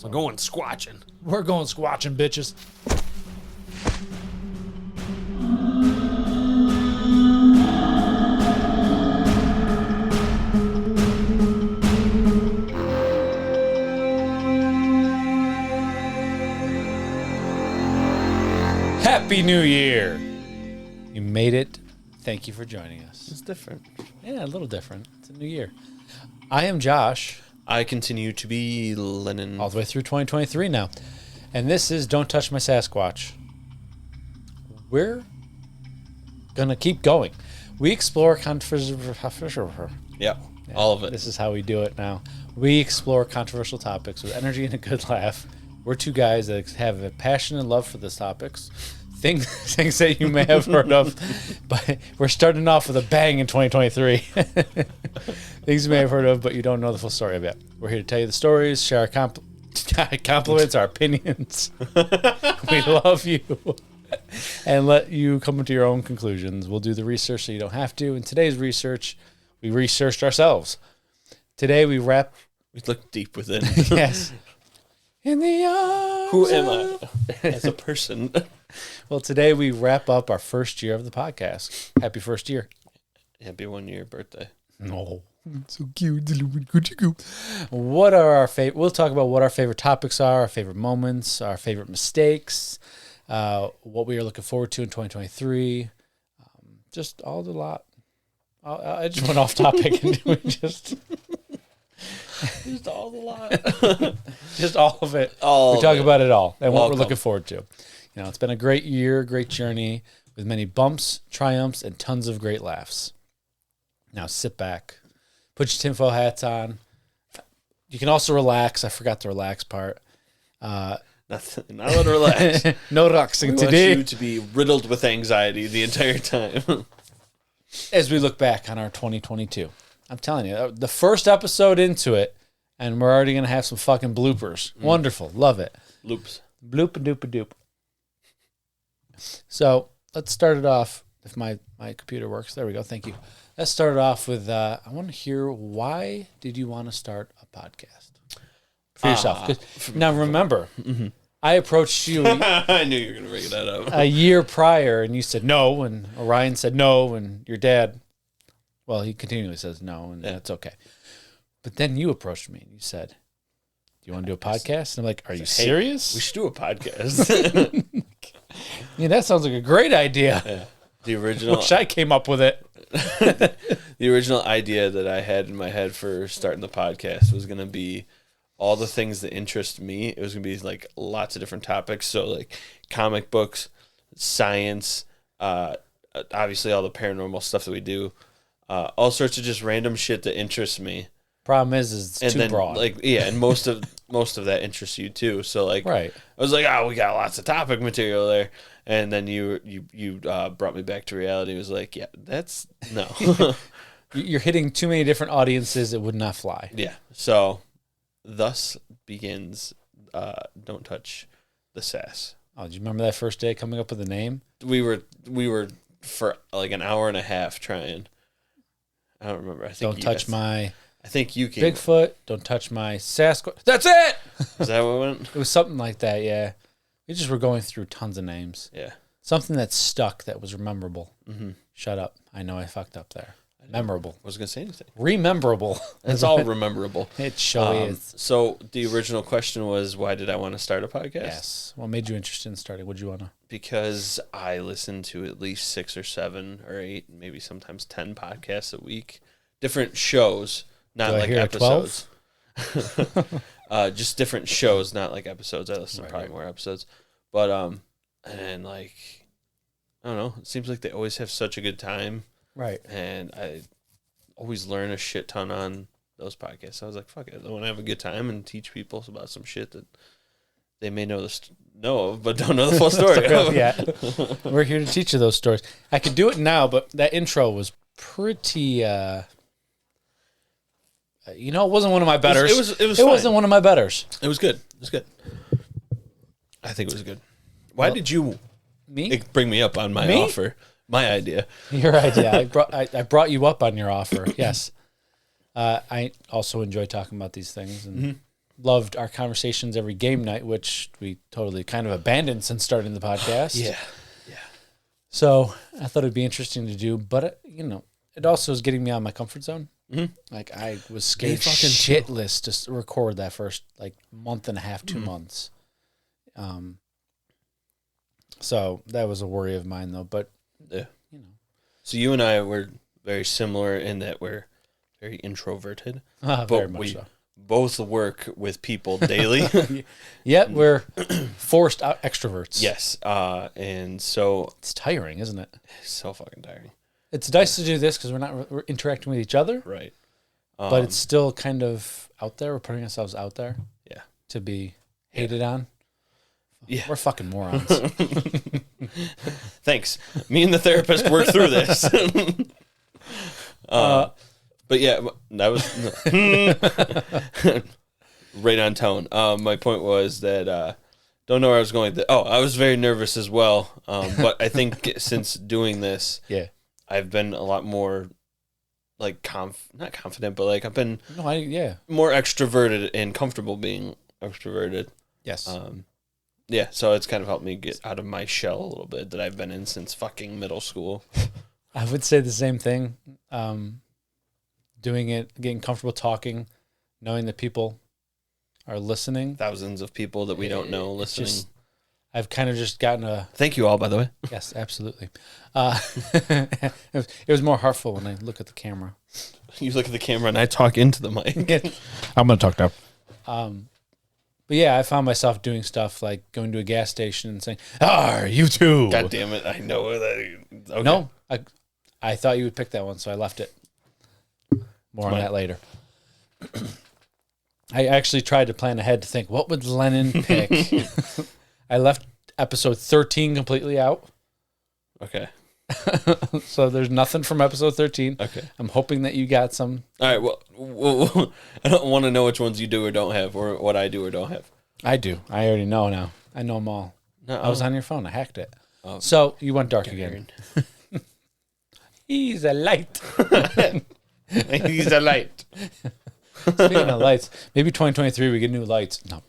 We're going squatching. We're going squatching, bitches. Happy New Year. You made it. Thank you for joining us. It's different. Yeah, a little different. It's a new year. I am Josh. I continue to be Lennon. All the way through 2023 now. And this is Don't Touch My Sasquatch. We're going to keep going. We explore controversial... Yeah, all of it. This is how we do it now. We explore controversial topics with energy and a good laugh. We're two guys that have a passion and love for these topics. Things that you may have heard of, but we're starting off with a bang in 2023. Things you may have heard of, but you don't know the full story of it. We're here to tell you the stories, share our compliments, our opinions. We love you, and let you come to your own conclusions. We'll do the research so you don't have to. In today's research, we researched ourselves. Today we look deep within. Yes. In the arms Who am I as a person? Well, today we wrap up our first year of the podcast. Happy first year. Happy 1 year birthday. No. So cute. What are our favorite? We'll talk about what our favorite topics are, our favorite moments, our favorite mistakes, what we are looking forward to in 2023. Just all the lot. I just went off topic and we just all the lot. Just all of it. We talk about it all and what we're looking forward to. You know, it's been a great year, great journey with many bumps, triumphs, and tons of great laughs. Now sit back, put your tinfoil hats on. You can also relax. I forgot the relax part. Not allowed to relax. No relaxing today. We want you to be riddled with anxiety the entire time. As we look back on our 2022. I'm telling you, the first episode into it, and we're already going to have some fucking bloopers. Wonderful. Love it. Loops. Bloop a doop a doop. So let's start it off. If my computer works, there we go. Thank you. Let's start it off with. I want to hear, why did you want to start a podcast for yourself? Now remember, I approached you. I knew you were going to bring that up. A year prior, and you said no, and Orion said no, and your dad, well, he continually says no, and that's okay. But then you approached me and you said, "Do you want to do a podcast?" And I'm like, "Are you serious? We should do a podcast." Yeah, that sounds like a great idea. Yeah. The original. Wish I came up with it. The original idea that I had in my head for starting the podcast was going to be all the things that interest me. It was going to be like lots of different topics. So like comic books, science, obviously all the paranormal stuff that we do, all sorts of just random shit that interests me. Problem is it's too broad. Like, yeah, and most of that interests you too. So like, right. I was like, oh, we got lots of topic material there. And then you brought me back to reality. It was like, yeah, that's no. You're hitting too many different audiences. It would not fly. Yeah. So thus begins Don't Touch the Sass. Oh, do you remember that first day coming up with a name? We were for like an hour and a half trying. I don't remember. I think you came. Bigfoot. Don't touch my Sasquatch. That's it. Is that what went? It was something like that. Yeah. We just were going through tons of names. Yeah. Something that stuck, that was rememberable. Mm-hmm. Shut up. I know I fucked up there. Memorable. I was going to say anything. Rememberable. It's all rememberable. It sure is. So the original question was, why did I want to start a podcast? Yes. What made you interested in starting? What did you want to? Because I listen to at least 6 or 7 or 8, maybe sometimes 10 podcasts a week. Different shows, not like episodes. 12? Just different shows, not like episodes. I listen to probably more episodes. But, and like, I don't know. It seems like they always have such a good time. Right. And I always learn a shit ton on those podcasts. I was like, fuck it. I want to have a good time and teach people about some shit that they may know of, but don't know the full story of. Yeah. We're here to teach you those stories. I could do it now, but that intro was pretty, it wasn't one of my betters. It wasn't one of my betters. It was good. I think it was good. Why did you bring me up on my offer? My idea. Your idea. I brought you up on your offer. Yes. I also enjoy talking about these things, and loved our conversations every game night, which we totally kind of abandoned since starting the podcast. Yeah. So I thought it'd be interesting to do, but it also is getting me out of my comfort zone. Mm-hmm. Like I was scared shitless to record that first month and a half, 2 months. So that was a worry of mine though, but So you and I were very similar in that we're very introverted, but very much so. Both work with people daily. Yeah, we're forced out extroverts. Yes, and so it's tiring, isn't it? It's so fucking tiring. It's nice to do this because we're interacting with each other, right? But it's still kind of out there. We're putting ourselves out there, to be hated on. Yeah, we're fucking morons. Thanks. Me and the therapist worked through this. But yeah, that was right on tone. My point was that don't know where I was going. I was very nervous as well. But I think since doing this, I've been a lot more not confident, but I've been more extroverted and comfortable being extroverted. Yes. So it's kind of helped me get out of my shell a little bit that I've been in since fucking middle school. I would say the same thing. Doing it, getting comfortable talking, knowing that people are listening. Thousands of people that we don't know listening. I've kind of just gotten a... Thank you all, by the way. Yes, absolutely. It was more heartful when I look at the camera. You look at the camera and I talk into the mic. I'm going to talk now. But yeah, I found myself doing stuff like going to a gas station and saying, you too. God damn it. I know that. Okay. No, I thought you would pick that one, so I left it. More on that later. I actually tried to plan ahead to think, what would Lennon pick? I left episode 13 completely out. Okay. So there's nothing from episode 13. Okay. I'm hoping that you got some. All right. Well, I don't want to know which ones you do or don't have, or what I do or don't have. I do. I already know now. I know them all. No, I was on your phone. I hacked it. Oh, so you went dark again. He's a light. He's a light. Speaking of lights, maybe 2023 we get new lights. No.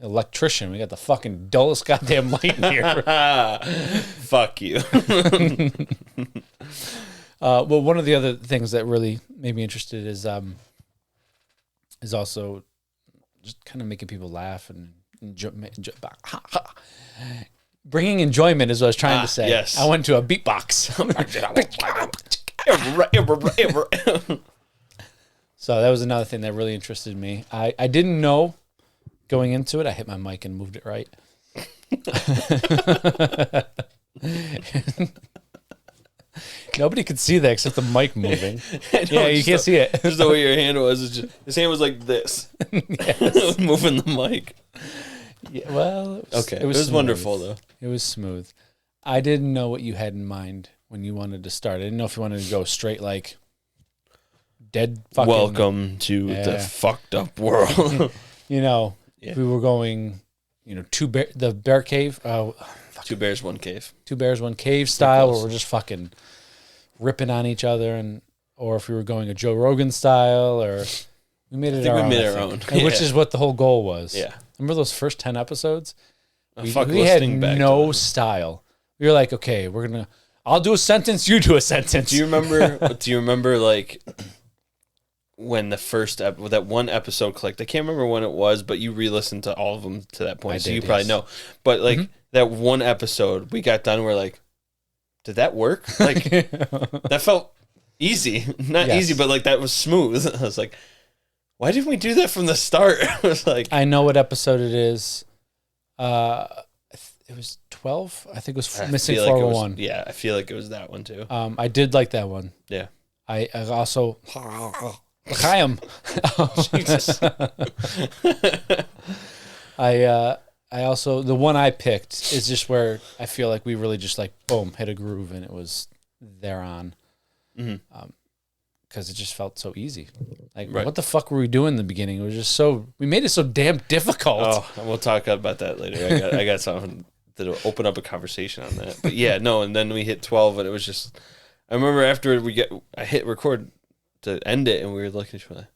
Electrician. We got the fucking dullest goddamn light in here. Fuck you. Well, one of the other things that really made me interested is also just kind of making people laugh and bringing enjoyment is what I was trying to say. Yes. I went to a beatbox. So that was another thing that really interested me. I didn't know going into it. I hit my mic and moved it right. Nobody could see that except the mic moving. Yeah, you can't see it. Just the way your hand was. His hand was like this. Yes. Moving the mic. Yeah, well, it was wonderful, though. It was smooth. I didn't know what you had in mind when you wanted to start. I didn't know if you wanted to go straight like dead fucking... Welcome to the fucked up world. If we were going, the bear cave. Two bears, one cave. 2 bears, 1 cave style, where we're just fucking ripping on each other, or if we were going a Joe Rogan style, or we made it our own. We made our own, which is what the whole goal was. Yeah. Remember those first 10 episodes? We had no style. We were like, okay, I'll do a sentence, you do a sentence. Do you remember like when the first that one episode clicked? I can't remember when it was, but you re-listened to all of them to that point, you probably know. But like that one episode, we got done. We're like, did that work? Like that felt easy, not easy, but like that was smooth. I was like, why didn't we do that from the start? I was like, I know what episode it is. It was 12. I think it was Missing 401. I feel like it was that one too. I did like that one. Yeah. I also Chaim. Jesus. I also, the one I picked is just where I feel like we really just like boom hit a groove and it was thereon. Because it just felt so easy. Like, what the fuck were we doing in the beginning? It was just we made it so damn difficult. Oh, and we'll talk about that later. I got something that'll open up a conversation on that. But yeah, no, and then we hit 12 and it was just, I remember after I hit record to end it and we were looking at each other,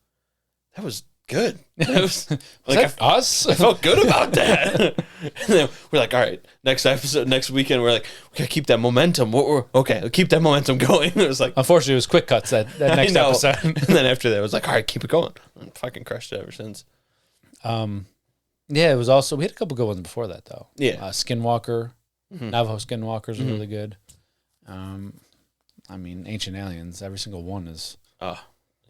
that was good. It was like us. I felt good about that. And then we're like, all right, next episode, next weekend, we're like, we gotta keep that momentum. Okay, we'll keep that momentum going. It was like, unfortunately, it was quick cuts that next episode. And then after that, it was like, all right, keep it going. And fucking crushed it ever since. Yeah, it was also, we had a couple good ones before that though. Yeah, Skinwalker, Navajo Skinwalkers are really good. I mean, Ancient Aliens, every single one is. Oh,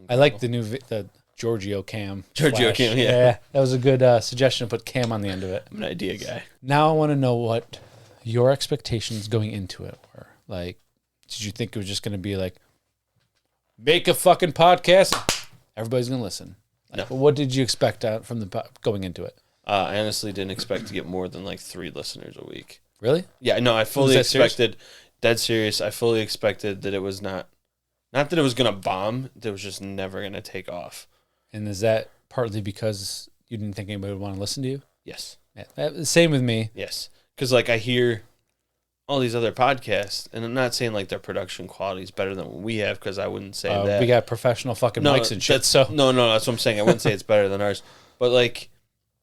I like the new the Giorgio Cam. Giorgio Cam, yeah. That was a good suggestion to put Cam on the end of it. I'm an idea guy. Now I want to know what your expectations going into it were. Like, did you think it was just going to be like, make a fucking podcast, everybody's going to listen? Like, no. What did you expect from going into it? I honestly didn't expect to get more than like 3 listeners a week. Really? Yeah, no, I fully expected, dead serious, I fully expected that it was not that it was going to bomb, that it was just never going to take off. And is that partly because you didn't think anybody would want to listen to you? Yes. Yeah. Same with me. Yes. Because, like, I hear all these other podcasts, and I'm not saying, like, their production quality is better than what we have, because I wouldn't say that. We got professional fucking mics and shit, so. No, that's what I'm saying. I wouldn't say it's better than ours. But, like,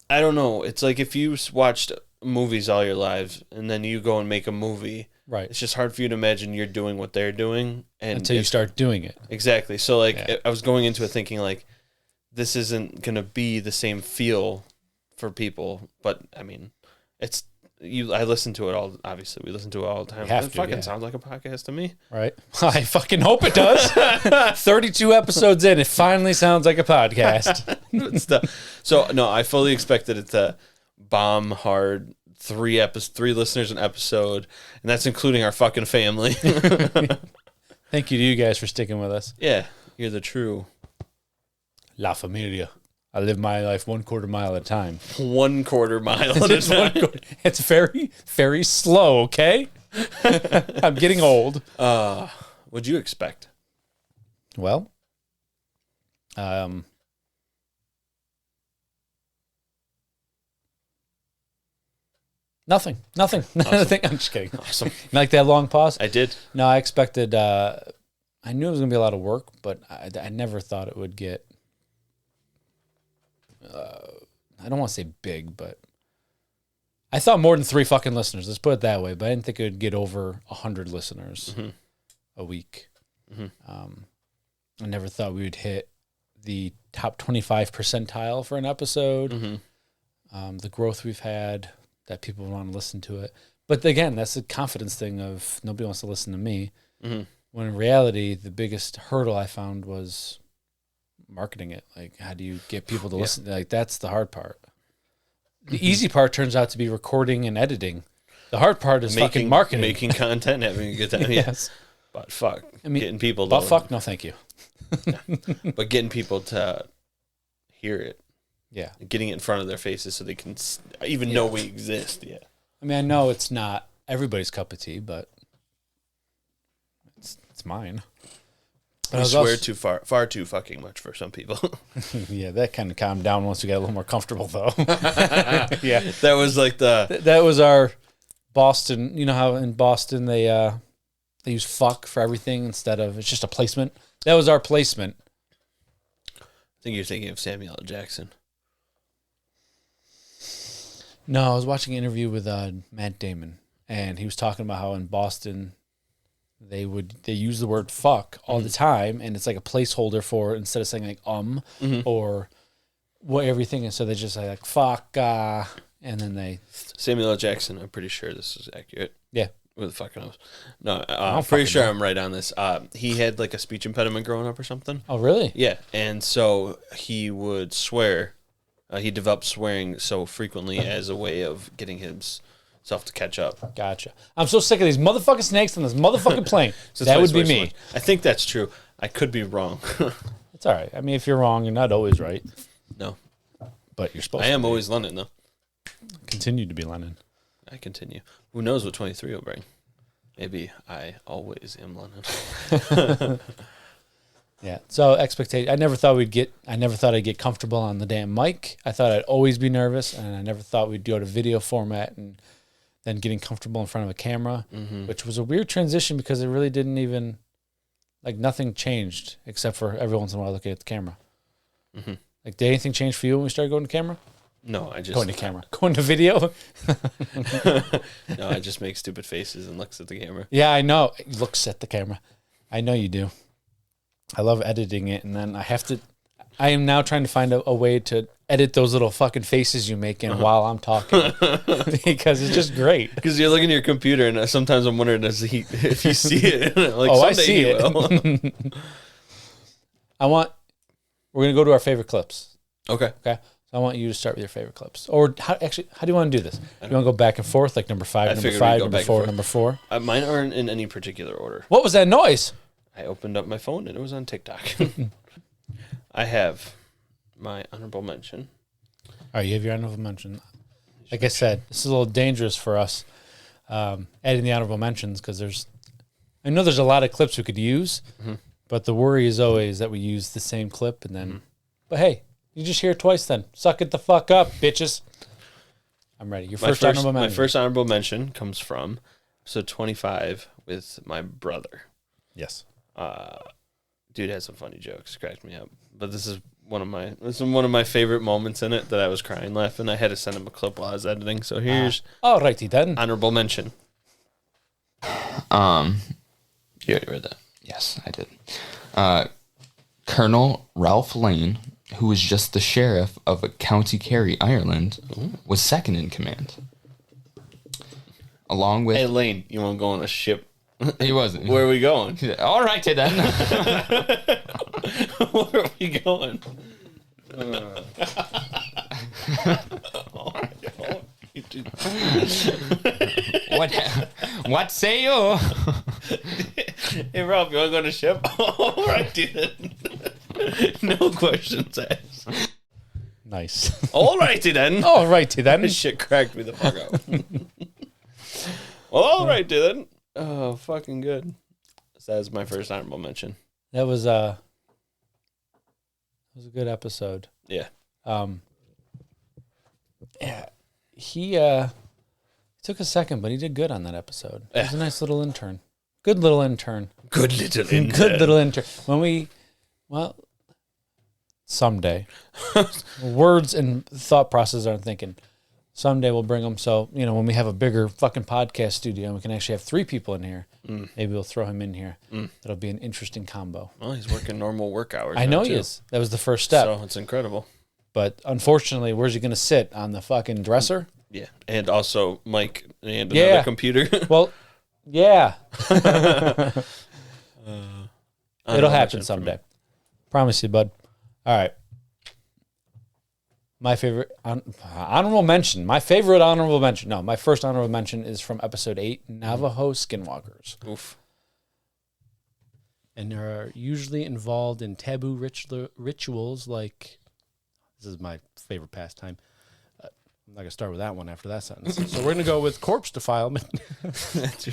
I don't know. It's like if you watched movies all your lives, and then you go and make a movie. Right. It's just hard for you to imagine you're doing what they're doing. Until you start doing it. Exactly. So, like, I was going into it thinking, like, this isn't going to be the same feel for people. But, I mean, I listen to it all, obviously. We listen to it all the time. It fucking sounds like a podcast to me. Right. I fucking hope it does. 32 episodes in, it finally sounds like a podcast. So, no, I fully expected it to bomb hard. 3 listeners an episode, and that's including our fucking family. Thank you to you guys for sticking with us. Yeah, you're the true La Familia. I live my life 1/4 mile at a time. 1/4 mile at a time. It's very, very slow, okay? I'm getting old. What'd you expect? Well, Nothing. Awesome. I'm just kidding. Awesome. You like that long pause? I did. No, I expected, I knew it was going to be a lot of work, but I never thought it would get, I don't want to say big, but I thought more than 3 fucking listeners. Let's put it that way. But I didn't think it would get over 100 listeners a week. I never thought we would hit the top 25 percentile for an episode. The growth we've had, that people want to listen to it. But again, that's a confidence thing of nobody wants to listen to me. When in reality, the biggest hurdle I found was marketing it. Like, how do you get people to listen? Like, that's the hard part. The easy part turns out to be recording and editing. The hard part is fucking marketing. Making content, having a good time. Yes. But fuck, getting people to... But fuck, no thank you. But getting people to hear it. Yeah. Getting it in front of their faces so they can even know we exist. Yeah. I mean, I know it's not everybody's cup of tea, but it's mine. But I swear too far too fucking much for some people. Yeah, that kind of calmed down once we got a little more comfortable, though. Yeah. That was like that was our Boston. You know how in Boston they use fuck for everything instead of, it's just a placement? That was our placement. I think you're thinking of Samuel L. Jackson. No, I was watching an interview with Matt Damon, and he was talking about how in Boston they use the word fuck all the time, and it's like a placeholder for, instead of saying like or what everything, and so they just say like fuck, and then they Samuel L. Jackson. I'm pretty sure this is accurate. Yeah. Who the fuck knows? No, I'm pretty sure I'm right on this. He had like a speech impediment growing up or something. Oh, really? Yeah, and so he would swear. He developed swearing so frequently as a way of getting himself to catch up. Gotcha. I'm so sick of these motherfucking snakes on this motherfucking plane. So that would be me. I think that's true. I could be wrong. It's all right. I mean, if you're wrong, you're not always right. No. But you're supposed to. I am always Lennon, though. Continue to be Lennon. I continue. Who knows what 23 will bring? Maybe I always am Lennon. Yeah. So expectation. I never thought I'd get comfortable on the damn mic. I thought I'd always be nervous, and I never thought we'd go to video format and then getting comfortable in front of a camera, which was a weird transition because it really didn't even, like, nothing changed except for every once in a while looking at the camera. Like, did anything change for you when we started going to camera? No, I just... Going to camera. Going to video? No, I just make stupid faces and looks at the camera. Yeah, I know. He looks at the camera. I know you do. I love editing it, and then I am now trying to find a way to edit those little fucking faces you make in while I'm talking. Because it's just great. Because you're looking at your computer, and sometimes I'm wondering if you see it. Like, I see it. We're going to go to our favorite clips. Okay. So I want you to start with your favorite clips. Or how do you want to do this? You want to go back and forth, like number 5, number 5, number 4, number 4? Mine aren't in any particular order. What was that noise? I opened up my phone, and it was on TikTok. I have my honorable mention. All right, you have your honorable mention. Like I said, this is a little dangerous for us, adding the honorable mentions, because I know there's a lot of clips we could use, but the worry is always that we use the same clip, and then, but hey, you just hear it twice then. Suck it the fuck up, bitches. I'm ready. Your first honorable mention. My first honorable mention comes from episode 25 with my brother. Yes. Dude has some funny jokes, cracked me up. But this is one of my favorite moments in it that I was crying laughing. I had to send him a clip while I was editing. So here's alrighty then. Honorable mention. You already read that. Yes, I did. Colonel Ralph Lane, who was just the sheriff of County Kerry, Ireland, was second in command. Along with... Hey, Lane, you want to go on a ship? He wasn't. Where are we going? All right, then. Where are we going? What say you? Hey, Ralph, you want to go on a ship? All right, dude. No questions asked. Nice. All righty then. This shit cracked me the fuck up. Well, all righty then. Oh, fucking good. So that's my first honorable mention. That was a good episode. Yeah. Yeah. He took a second, but he did good on that episode. He was a nice little intern. Good little intern. Good little intern. Good little intern. Someday. Words and thought process aren't thinking. Someday we'll bring them. So, when we have a bigger fucking podcast studio and we can actually have 3 people in here, maybe we'll throw him in here. That'll be an interesting combo. Well, he's working normal work hours. I know he is. That was the first step. So it's incredible. But unfortunately, where's he going to sit? On the fucking dresser? Yeah. And also Mike and another computer. Well, yeah. It'll happen someday. Promise you, bud. All right. My favorite honorable mention. My favorite honorable mention. No, my first honorable mention is from episode 8, Navajo Skinwalkers. Oof. And they're usually involved in taboo rituals like, this is my favorite pastime. I'm not going to start with that one after that sentence. So we're going to go with corpse defilement,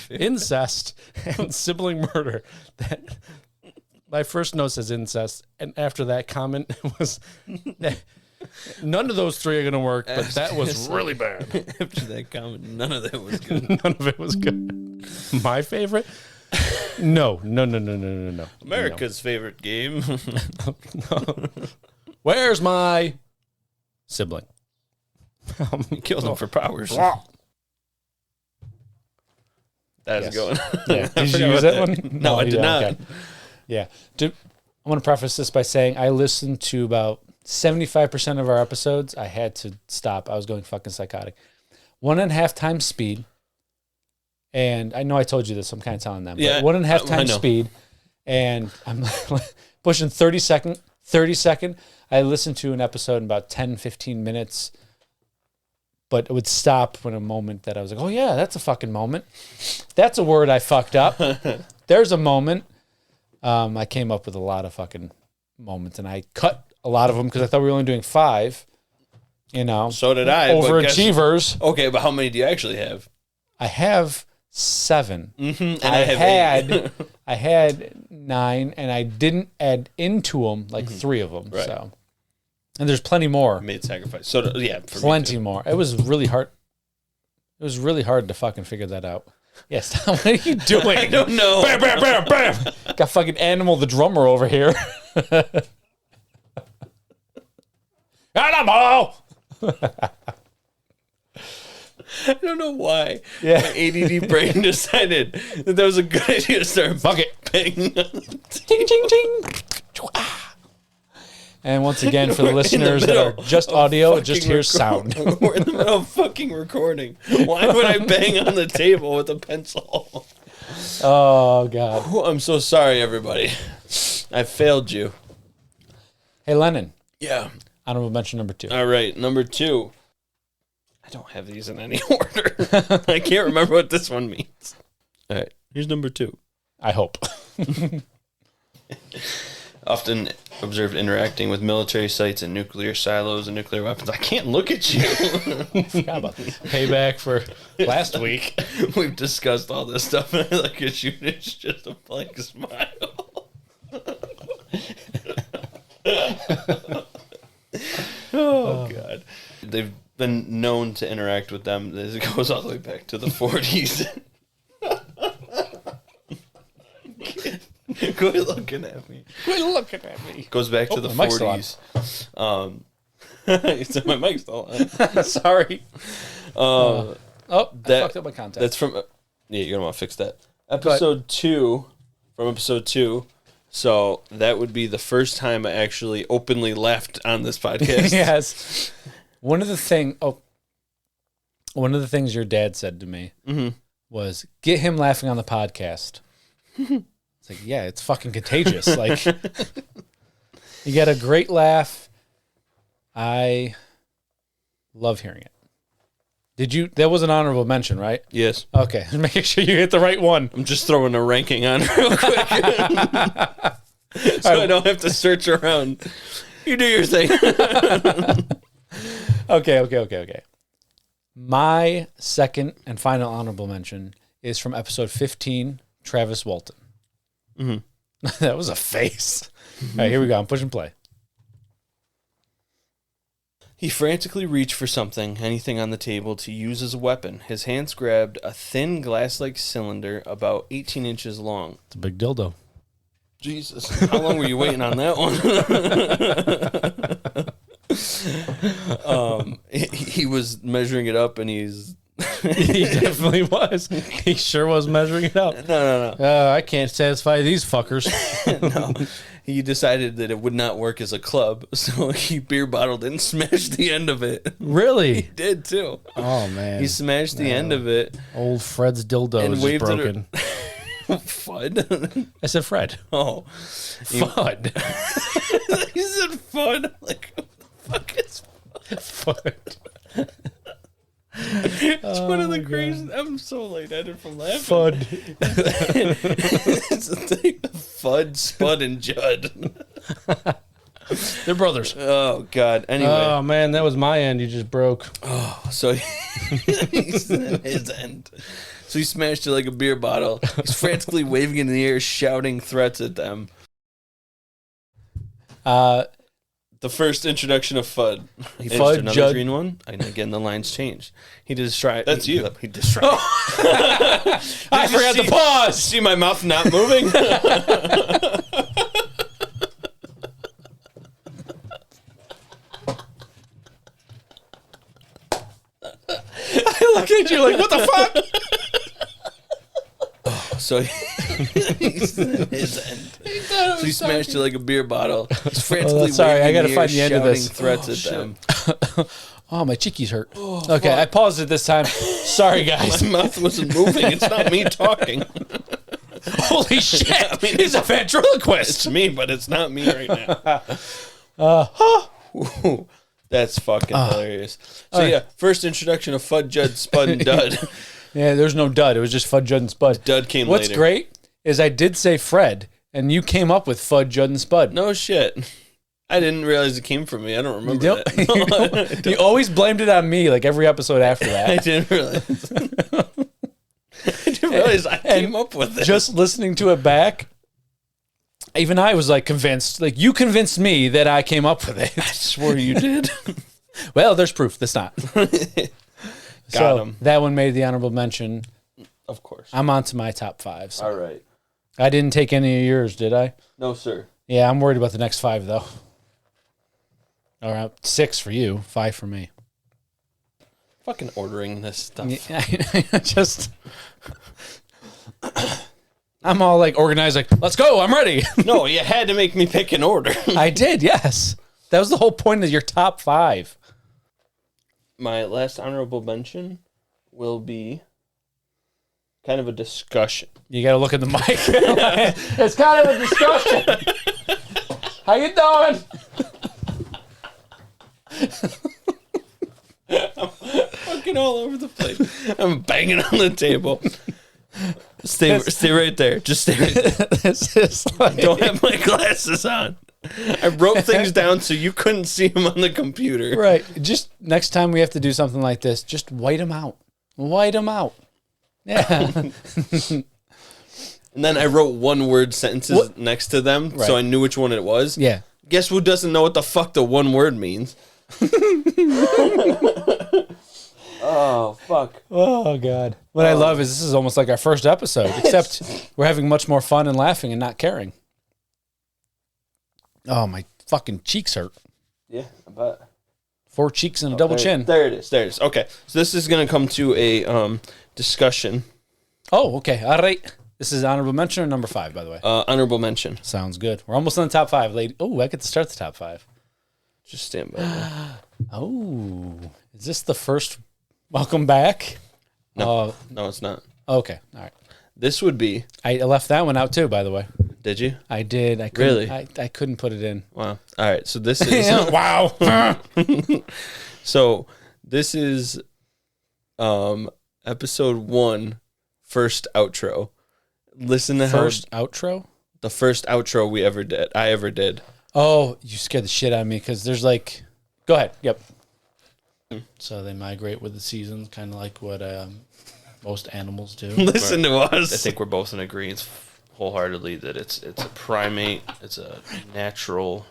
incest, and sibling murder. My first note says incest, and after that comment was... None of those 3 are going to work, but that was really bad. After that comment, none of that was good. None of it was good. My favorite? No. America's favorite game. No. Where's my sibling? You killed him for powers. That's going. Yeah. Did you use that one? No, I did not. Okay. Yeah. I want to preface this by saying I listened to about 75% of our episodes. I had to stop. I was going fucking psychotic. 1.5 times speed. And I know I told you this. I'm kind of telling them. Yeah, but 1.5 times speed. And I'm pushing 30 second. I listened to an episode in about 10, 15 minutes. But it would stop when a moment that I was like, oh yeah, that's a fucking moment. That's a word I fucked up. There's a moment. I came up with a lot of fucking moments. And I cut a lot of them because I thought we were only doing 5. So did I. Overachievers. Okay, but how many do you actually have? I have 7. Mm-hmm, and I have 8. I had 9, and I didn't add into them 3 of them. Right. So, and there's plenty more. I made sacrifice. So yeah, plenty more. It was really hard. It was really hard to fucking figure that out. Yes. What are you doing? I don't know. Bam, bam, bam, bam. Got fucking Animal the drummer over here. Animal! I don't know why. Yeah. My ADD brain decided that was a good idea to start Fuck it. banging. Ting, ting, ting. And once again, for the listeners that are just audio, just hear sound. We're in the middle of fucking recording. Why would I bang on the table with a pencil? Oh, God. Oh, I'm so sorry, everybody. I failed you. Hey, Lennon. Yeah. Honorable mention number 2. All right, number 2. I don't have these in any order. I can't remember what this one means. All right, here's number 2. I hope. Often observed interacting with military sites and nuclear silos and nuclear weapons. I can't look at you. Forgot about this. Payback for last week. We've discussed all this stuff, and I look at you, and it's just a blank smile. Oh, God. They've been known to interact with them. It goes all the way back to the 40s. Quit looking at me. Goes back to the 40s. You said my mic's still on. Sorry. I fucked up my contact. That's from... yeah, you're going to want to fix that. Episode 2. From episode 2. So that would be the first time I actually openly laughed on this podcast. Yes. One of the things your dad said to me was, get him laughing on the podcast. It's like, yeah, it's fucking contagious. Like, you got a great laugh. I love hearing it. That was an honorable mention, right? Yes. Okay, making sure you hit the right one. I'm just throwing a ranking on real quick. So I don't have to search around. You do your thing. Okay. My second and final honorable mention is from episode 15, Travis Walton. Mm-hmm. That was a face. All right, here we go. I'm pushing play. He frantically reached for something, anything on the table, to use as a weapon. His hands grabbed a thin glass-like cylinder about 18 inches long. It's a big dildo. Jesus. How long were you waiting on that one? He was measuring it up, and he's... He definitely was. He sure was measuring it up. No. I can't satisfy these fuckers. No. He decided that it would not work as a club, so he beer bottled it and smashed the end of it. Really? He did, too. Oh, man. He smashed the end of it. Old Fred's dildo is broken. Fud? I said Fred. Oh. Fud. He said Fud? Like, what the fuck is Fud? It's one of the craziest. I'm so lightheaded from laughing. Fud. It's a thing. Fud, Spud, and Judd. They're brothers. Oh, God. Anyway. Oh, man, that was my end. You just broke. Oh, so he's in his end. So he smashed it like a beer bottle. He's frantically waving in the air, shouting threats at them. The first introduction of Fud. Fud, another Judd. green one. And again, the lines changed. He described. That's you. He described. I forgot to pause. See my mouth not moving? I look at you like, what the fuck? So he's in his end. So he smashed it like a beer bottle. He's frantically sorry, I got to find the end of this. Threats at them. Oh, my cheekies hurt. Okay, I paused it this time. Sorry, guys. My mouth wasn't moving. It's not me talking. Holy shit! I mean, he's a ventriloquist. It's me, but it's not me right now. That's fucking hilarious. So yeah, first introduction of Fud, Judd, Spud, and Dud. Yeah, there's no Dud. It was just Fud, Judd, and Spud. Dud came What's later. great is I did say Fred, and you came up with Fud, Judd, and Spud. No shit. I didn't realize it came from me. I don't remember that. You always blamed it on me, like every episode after that. I didn't realize. I didn't realize I came up with it. Just listening to it back, even I was like convinced. Like you convinced me that I came up with it. I swore you did. Well, there's proof. That's not. Got him. That one made the honorable mention. Of course. I'm on to my top 5. So. All right. I didn't take any of yours, did I? No, sir. Yeah, I'm worried about the next 5, though. All right, 6 for you, 5 for me. Fucking ordering this stuff. Just, I'm all like organized, like, let's go, I'm ready. No, you had to make me pick an order. I did, yes. That was the whole point of your top 5. My last honorable mention will be kind of a discussion. You got to look at the mic. It's kind of a discussion. How you doing? I'm fucking all over the place. I'm banging on the table. Stay right there. Just stay right there. This is like, I don't have my glasses on. I wrote things down so you couldn't see them on the computer. right. Just next time we have to do something like this, just white them out. White them out. Yeah. And then I wrote one-word sentences next to them, so I knew which one it was. Yeah. Guess who doesn't know what the fuck the one word means? Oh, fuck. Oh, God. What I love is this is almost like our first episode, except we're having much more fun and laughing and not caring. Oh, my fucking cheeks hurt. Yeah, I bet. 4 cheeks and a double chin. There it is. Okay, so this is going to come to a discussion. Oh, okay. All right. This is honorable mention or number 5, by the way? Honorable mention. Sounds good. We're almost in the top 5, lady. Oh, I get to start the top 5. Just stand by me. Oh, is this the first welcome back? No, it's not. Okay. All right. This would be... I left that one out too, by the way. Did you? I did. I couldn't, Really? I couldn't put it in. Wow. All right, so this is... Wow. So this is episode 1, first outro. Listen to First outro? the first outro I ever did. Oh, you scared the shit out of me because there's like... Go ahead. Yep. So they migrate with the seasons, kind of like what most animals do. Listen to us. I think we're both in agreement wholeheartedly that it's a primate, it's a natural,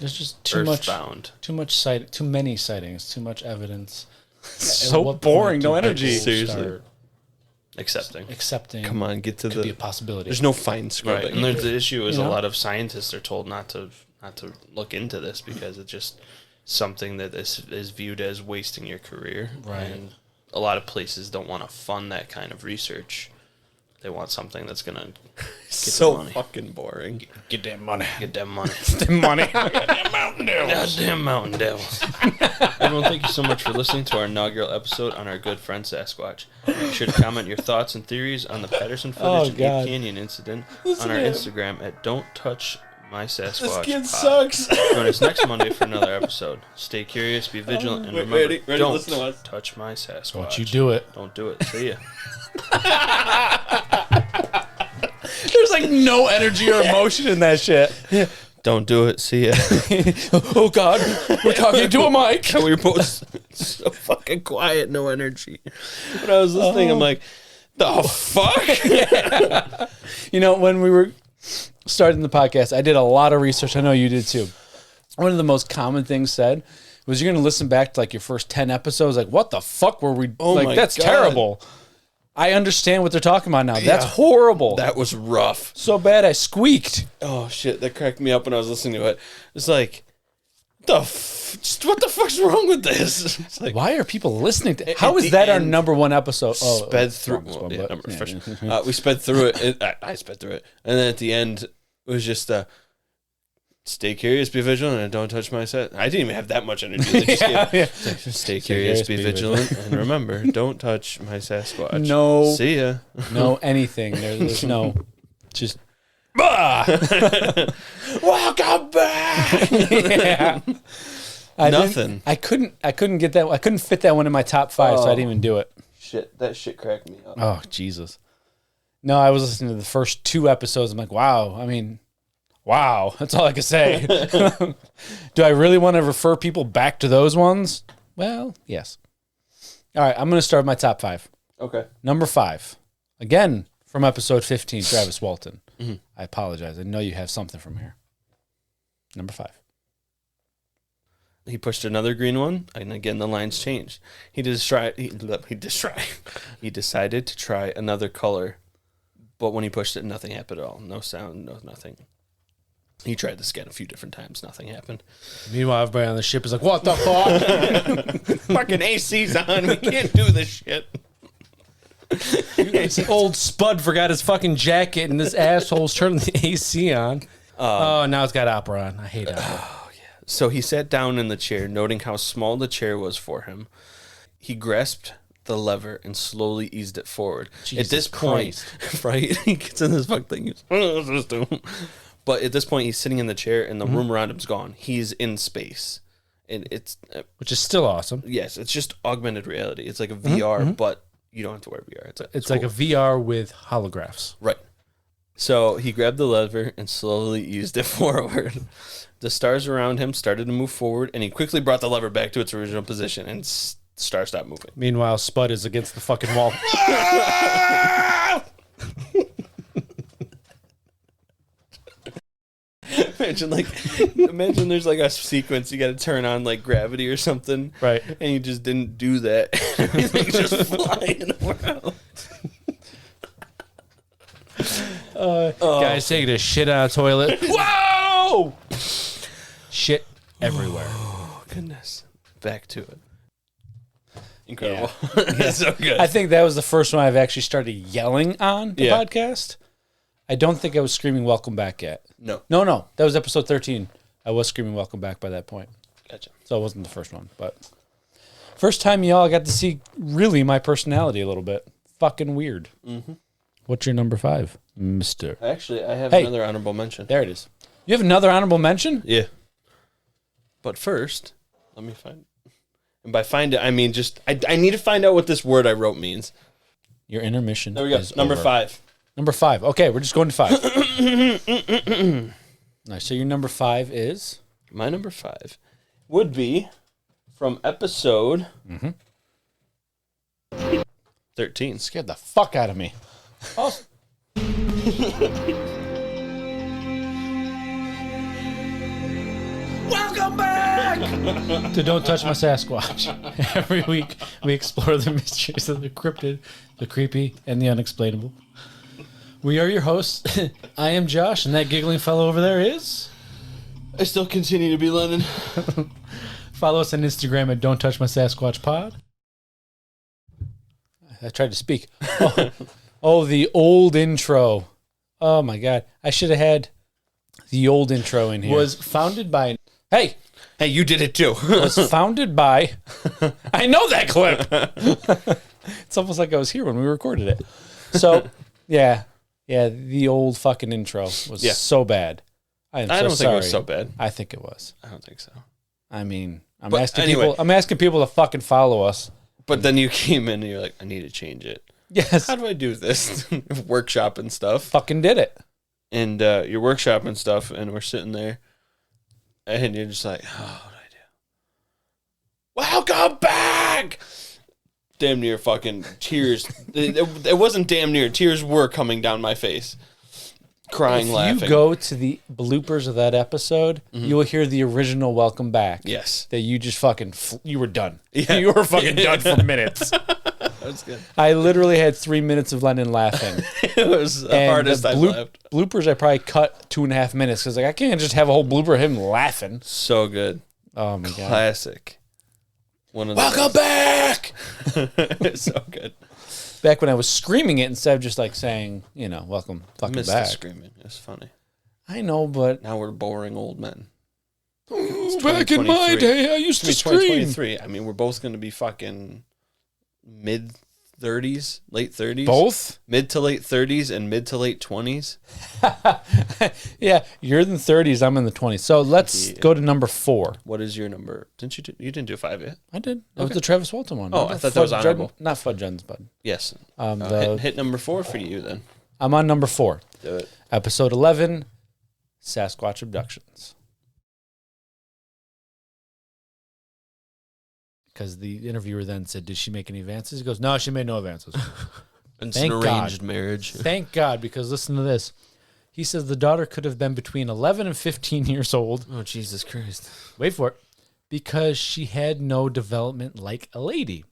There's just too many sightings, too much evidence. So boring, no energy. Seriously. accepting. Come on, get to Could be a possibility. There's no fine scrubbing. Right, and the issue is You know? a lot of scientists are told not to look into this because it's just something that is viewed as wasting your career. Right. And a lot of places don't want to fund that kind of research. They want something that's gonna get so the money. fucking boring. Get that money. Get that money. The money. Goddamn Mountain Devils. Everyone, thank you so much for listening to our inaugural episode on our good friend Sasquatch. Be sure to comment your thoughts and theories on the Patterson footage and God. Ape Canyon incident on our Instagram at Don't Touch My Sasquatch. This kid Pod. sucks. Join us next Monday for another episode. Stay curious, be vigilant, and remember, ready, don't listen to us. touch my Sasquatch. Don't you do it. Don't do it. See ya. There's like no energy or emotion in that shit. Don't do it. See ya. Oh, God. We're talking to a mic. We were both so fucking quiet, no energy. When I was listening, I'm like, the fuck? You know, when we were starting the podcast, I did a lot of research. I know you did too. One of the most common things said was you're going to listen back to like your first 10 episodes. Like, what the fuck were we? Oh like, my that's God. terrible. I understand what they're talking about now. That's horrible. That was rough. So bad I squeaked. Oh, shit. That cracked me up when I was listening to it. It's like, what the fuck's wrong with this? It's like, Why are people listening to? How at is the that our end, number 1 episode? Oh, sped through. first one, Well, yeah, but- number first. We sped through it. I sped through it. And then at the end, it was just stay curious, be vigilant, and don't touch my set. I didn't even have that much energy. They just gave it. It's like, stay curious, be vigilant, and remember, don't touch my Sasquatch. No. See ya. No anything. There's no. Just. Welcome back. Yeah. Nothing. I couldn't get that. I couldn't fit that one in my top 5, so I didn't even do it. Shit, that shit cracked me up. Oh, Jesus. No, I was listening to the first 2 episodes. I'm like, wow. I mean, wow. That's all I can say. Do I really want to refer people back to those ones? Well, yes. All right, I'm going to start my top 5. Okay. Number 5. Again, from episode 15, Travis Walton. Mm-hmm. I apologize. I know you have something from here. Number 5. He pushed another green one, and again the lines changed. He decided to try another color, but when he pushed it, nothing happened at all. No sound, no nothing. He tried this again a few different times. Nothing happened. Meanwhile, everybody on the ship is like, what the fuck? Fucking AC's on. We can't do this shit. Old Spud forgot his fucking jacket and this asshole's turning the AC on. Now it's got opera on. I hate opera. So he sat down in the chair, noting how small the chair was for him. He grasped the lever and slowly eased it forward. Jesus at this point, right? He gets in this fucking thing. He goes, "Oh, this is dumb." But at this point, he's sitting in the chair, and the room around him's gone. He's in space, and it's which is still awesome. Yes, it's just augmented reality. It's like a VR, but you don't have to wear VR. It's cool. Like a VR with holographs. Right. So he grabbed the lever and slowly eased it forward. The stars around him started to move forward, and he quickly brought the lever back to its original position, and stars stopped moving. Meanwhile, Spud is against the fucking wall. Imagine there's like a sequence you got to turn on like gravity or something, right? And you just didn't do that. Everything just flying around. Guys taking a shit on a toilet. Whoa! Shit everywhere. Oh goodness! Back to it. Incredible. Yeah. So good. I think that was the first one I've actually started yelling on the podcast. I don't think I was screaming "Welcome back" yet. No. That was episode 13. I was screaming "Welcome back" by that point. Gotcha. So it wasn't the first one, but first time y'all got to see really my personality a little bit. Fucking weird. Mm-hmm. What's your number 5, Mister? Actually, I have another honorable mention. There it is. You have another honorable mention? Yeah. But first, let me find it. And by find it, I mean just I need to find out what this word I wrote means. Your intermission. There we go. Number 5. Number 5. Okay, we're just going to 5. Nice. So your number 5 is? My number 5 would be from episode 13. Scared the fuck out of me. Oh. Welcome back to Don't Touch My Sasquatch. Every week we explore the mysteries of the cryptid, the creepy, and the unexplainable. We are your hosts. I am Josh, and that giggling fellow over there is... I still continue to be Lennon. Follow us on Instagram at Don't Touch My Sasquatch Pod. I tried to speak. Oh, the old intro. Oh, my God. I should have had the old intro in here. Was founded by... Hey, you did it too. Was founded by... I know that clip. It's almost like I was here when we recorded it. So, yeah, the old fucking intro was so bad. I don't think it was so bad. I think it was. I don't think so. I mean, I'm asking people to fucking follow us. But then you came in and you're like, I need to change it. Yes. How do I do this? Workshop and stuff. Fucking did it. And you're workshopping stuff, and we're sitting there, and you're just like, oh, what do I do? Welcome back! Damn near fucking tears. It wasn't damn near. Tears were coming down my face. Crying, laughing. If you go to the bloopers of that episode, you will hear the original welcome back. Yes. That you just fucking, you were done. Yeah. You were fucking done for minutes. That's good. I literally had 3 minutes of Lennon laughing. It was the hardest I laughed. Bloopers I probably cut 2.5 minutes because I can't just have a whole blooper of him laughing. So good. Oh my God. Classic. One of the Welcome back! It's so good. Back when I was screaming it instead of just like saying, welcome fucking I missed back. the screaming. It's funny. I know, but now we're boring old men. Back in my day, I used to scream. 2023. I mean, we're both going to be fucking mid-30s, late 30s. Both? Mid to late 30s and mid to late 20s. Yeah, you're in the 30s, I'm in the 20s. So let's go to number 4. What is your number? You didn't do 5 yet? I did. That was the Travis Walton one. Oh, I thought that was honorable. Not Fud Jens, bud. Yes. Hit number 4 for you then. I'm on number 4. Do it. Episode 11, Sasquatch Abductions. Because the interviewer then said, did she make any advances? He goes, no, she made no advances. It's an arranged marriage. Thank God, because listen to this. He says the daughter could have been between 11 and 15 years old. Oh, Jesus Christ. Wait for it. Because she had no development like a lady.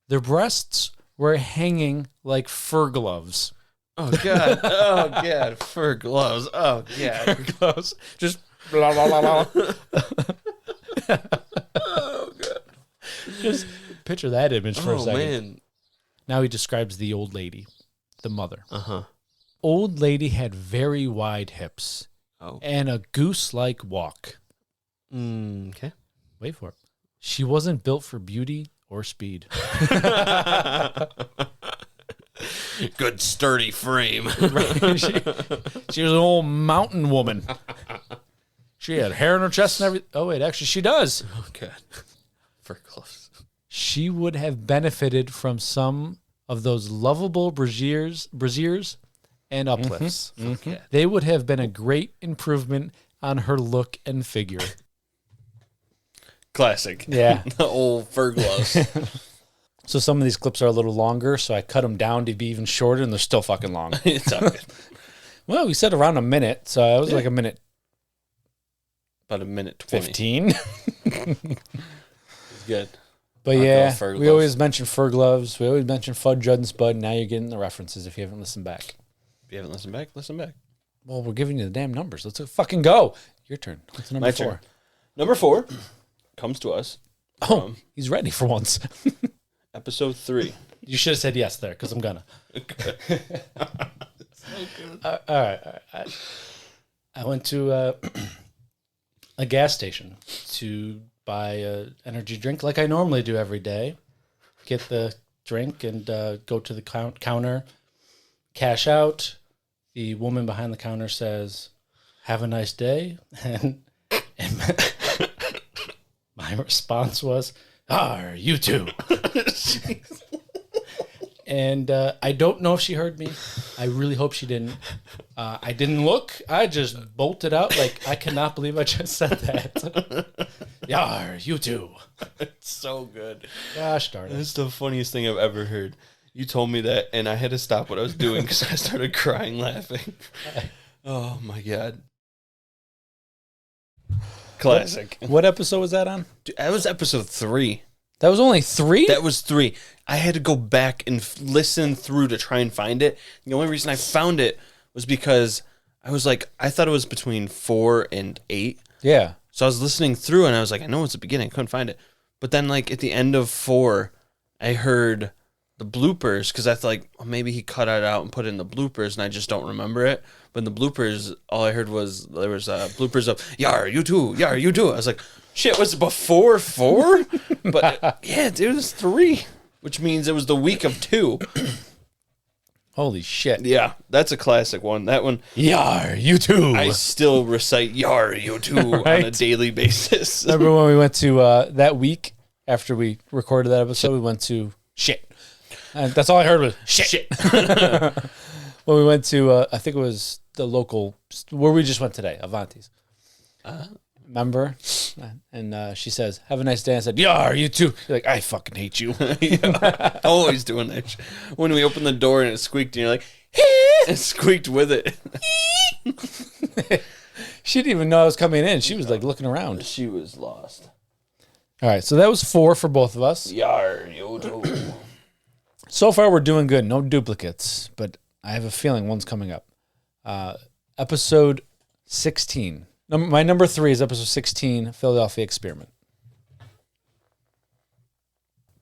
Their breasts were hanging like fur gloves. Oh God! Oh God! Fur gloves! Oh God! Fur gloves. Just blah blah blah blah. Oh God! Just picture that image for a second. Man! Now he describes the old lady, the mother. Uh-huh. Old lady had very wide hips and a goose-like walk. Okay. Wait for it. She wasn't built for beauty or speed. Good sturdy frame. Right? She was an old mountain woman. She had hair on her chest and everything. Oh, wait, actually she does. Oh God. Fur gloves. She would have benefited from some of those lovable brassiers and uplifts. Okay. They would have been a great improvement on her look and figure. Classic. Yeah. The old fur gloves. So some of these clips are a little longer, so I cut them down to be even shorter, and they're still fucking long. It's all good. Well, we said around a minute, so I was like a minute About a minute 20. 15. It's good. But Rock yeah, off fur we gloves. always mention fur gloves. We always mention Fudge, Judd, and Spud. Now you're getting the references if you haven't listened back. If you haven't listened back, listen back. Well, we're giving you the damn numbers. Let's fucking go. Your turn. What's number My 4? turn. Number 4 comes to us. Oh, he's ready for once. Episode 3. You should have said yes there, because I'm gonna. Okay. All right. I went to a gas station to buy an energy drink like I normally do every day. Get the drink and go to the counter, cash out. The woman behind the counter says, "Have a nice day." And my response was, you too." And I don't know if she heard me. I really hope she didn't. I didn't look. I just bolted out like, I cannot believe I just said that. You too. It's so good. Gosh darn it. That's the funniest thing I've ever heard. You told me that, and I had to stop what I was doing because I started crying laughing. Oh, my God. Classic. What episode was that on? Dude, that was episode 3. That was only 3? That was 3. I had to go back and listen through to try and find it. The only reason I found it was because I was like, I thought it was between 4 and 8. Yeah. So I was listening through and I was like, I know it's the beginning. I couldn't find it. But then like at the end of 4, I heard the bloopers because I thought like, well, maybe he cut it out and put it in the bloopers and I just don't remember it. But in the bloopers, all I heard was there was bloopers of, "Yar, you too. Yar, you too." I was like, shit, was it before 4? But yeah, dude, it was 3, which means it was the week of 2. Holy shit. Yeah, that's a classic one. That one, Yar, you too. I still recite "Yar, you too" on a daily basis. Remember when we went to that week after we recorded that episode, we went to shit. And that's all I heard was shit. When we went to, I think it was the local, where we just went today, Avanti's. Remember? And she says, "Have a nice day." I said, "Yar, you too." You're like, "I fucking hate you." Yeah, always doing that. When we opened the door and it squeaked, and you're like, it squeaked with it. She didn't even know I was coming in. She was like looking around. She was lost. All right, so that was 4 for both of us. Yar, you too. So far, we're doing good. No duplicates, but I have a feeling one's coming up. Episode 16. My number 3 is episode 16, Philadelphia Experiment.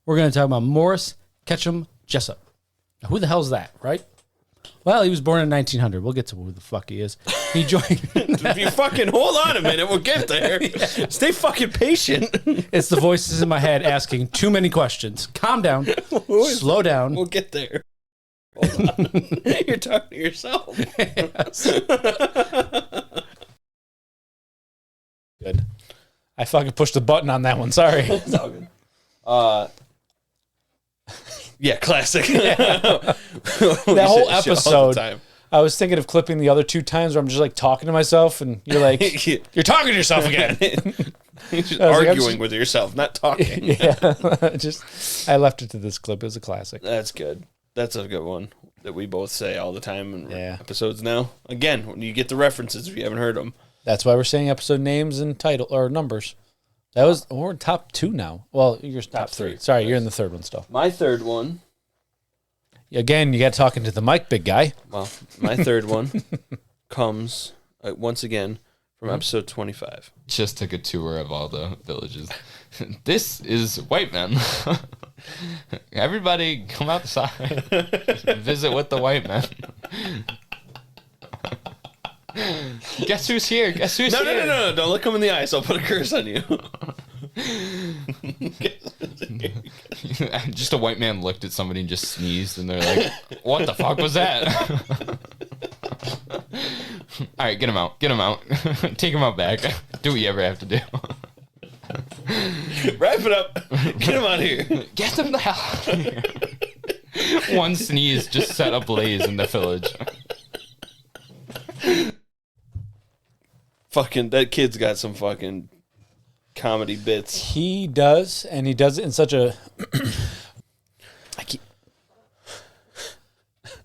We're going to talk about Morris Ketchum Jessup. Now, who the hell's that, right? Well, he was born in 1900. We'll get to who the fuck he is. He joined... If you fucking hold on a minute, we'll get there. Yeah. Stay fucking patient. It's the voices in my head asking too many questions. Calm down. Slow down. We'll get there. Hold on. You're talking to yourself. Good. I fucking pushed the button on that one. Sorry. It's all good. Yeah, classic. That whole episode, I was thinking of clipping the other 2 times where I'm just like talking to myself and you're like, you're talking to yourself again. You're just arguing with yourself, not talking. Yeah. I left it to this clip. It was a classic. That's good. That's a good one that we both say all the time in Yeah. episodes now. Again, when you get the references if you haven't heard them. That's why we're saying episode names and title or numbers. That was we're in top 2 now. Well, you're top 3. Sorry, you're in the third one still. My third one. Again, you got talking to the mic, big guy. Well, my third one comes once again from episode 25. Just took a tour of all the villages. This is white men. Everybody come outside. Visit with the white men. Guess who's here? Guess who's here? No. Don't look him in the eyes. I'll put a curse on you. Just a white man looked at somebody and just sneezed, and they're like, what the fuck was that? All right, get him out. Get him out. Take him out back. Do what you ever have to do. Wrap it up. Get him out of here. Get them the hell out of here. One sneeze just set a blaze in the village. Fucking, that kid's got some fucking comedy bits. He does, and he does it in such a...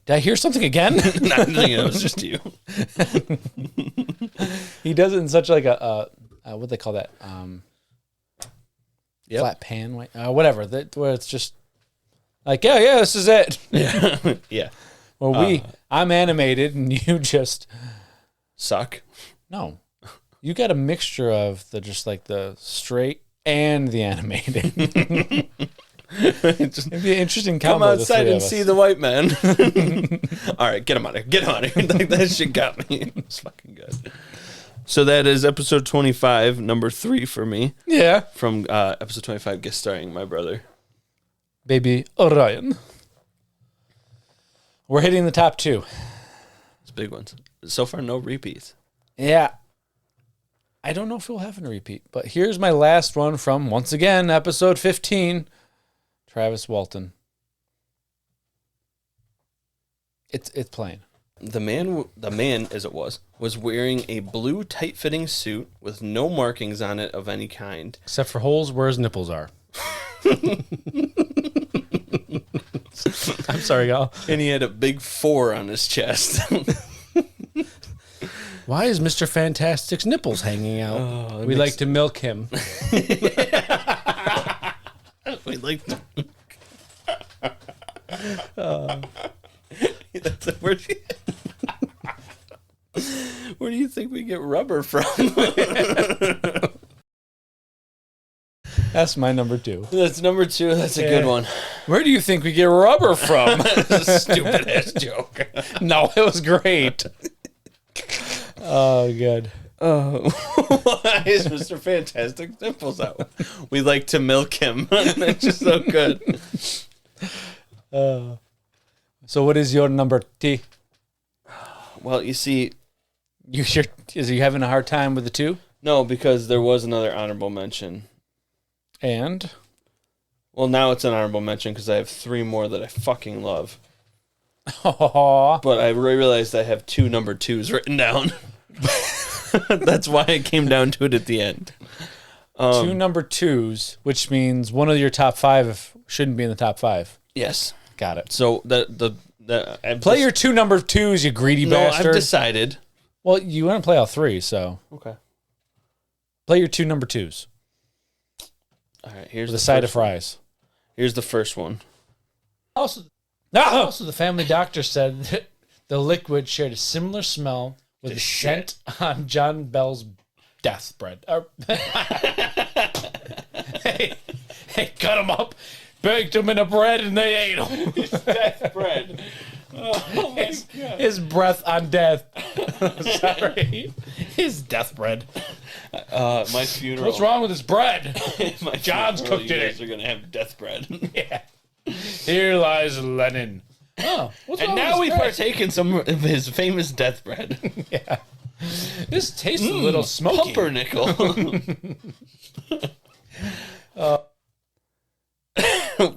Did I hear something again? No, it was just you. He does it in such like a what do they call that? Flat pan, whatever. Where it's just like, yeah, this is it. Yeah. Well, I'm animated, and you just suck. No, you got a mixture of the straight and the animated. It'd be an interesting combo. Come outside and see the white man. All right, get him out of here. Get him out of here. That shit got me. It's fucking good. So that is episode 25, number 3 for me. Yeah. From episode 25, guest starring my brother. Baby Orion. We're hitting the top 2. It's big ones. So far, no repeats. Yeah. I don't know if we'll have a repeat, but here's my last one from, once again, episode 15. Travis Walton. It's playing. The man, as it was wearing a blue tight-fitting suit with no markings on it of any kind. Except for holes where his nipples are. I'm sorry, y'all. And he had a big 4 on his chest. Why is Mr. Fantastic's nipples hanging out? We like to milk him. We like to... Where do you think we get rubber from? That's my number 2. That's number 2. That's a good one. Where do you think we get rubber from? That's a stupid ass joke. No, it was great. Oh, good. Why is Mr. Fantastic nipples out? We like to milk him. That's just so good. So what is your number T? Well, you see... Is you having a hard time with the 2? No, because there was another honorable mention. And? Well, now it's an honorable mention because I have 3 more that I fucking love. Aww. But I realized I have 2 number 2s written down. That's why I came down to it at the end. 2 number 2s, which means one of your top 5 shouldn't be in the top 5. Yes. Got it. So play your 2 number 2s, you greedy bastard. No, I've decided. Well, you want to play all 3, so. Okay. Play your 2 number 2s. All right, here's the side of fries. Here's the first one. Also, the family doctor said that the liquid shared a similar smell with the scent on John Bell's death bread. Hey, cut him up, baked him in a bread, and they ate him. His death bread. Oh my God. His breath on death. Sorry. His death bread. My funeral. What's wrong with his bread? My John's funeral, cooked you it. guys are going to have death bread. Yeah. Here lies Lenin. Oh, and now we partake in some of his famous death bread. Yeah. This tastes a little smoky. Pumpernickel.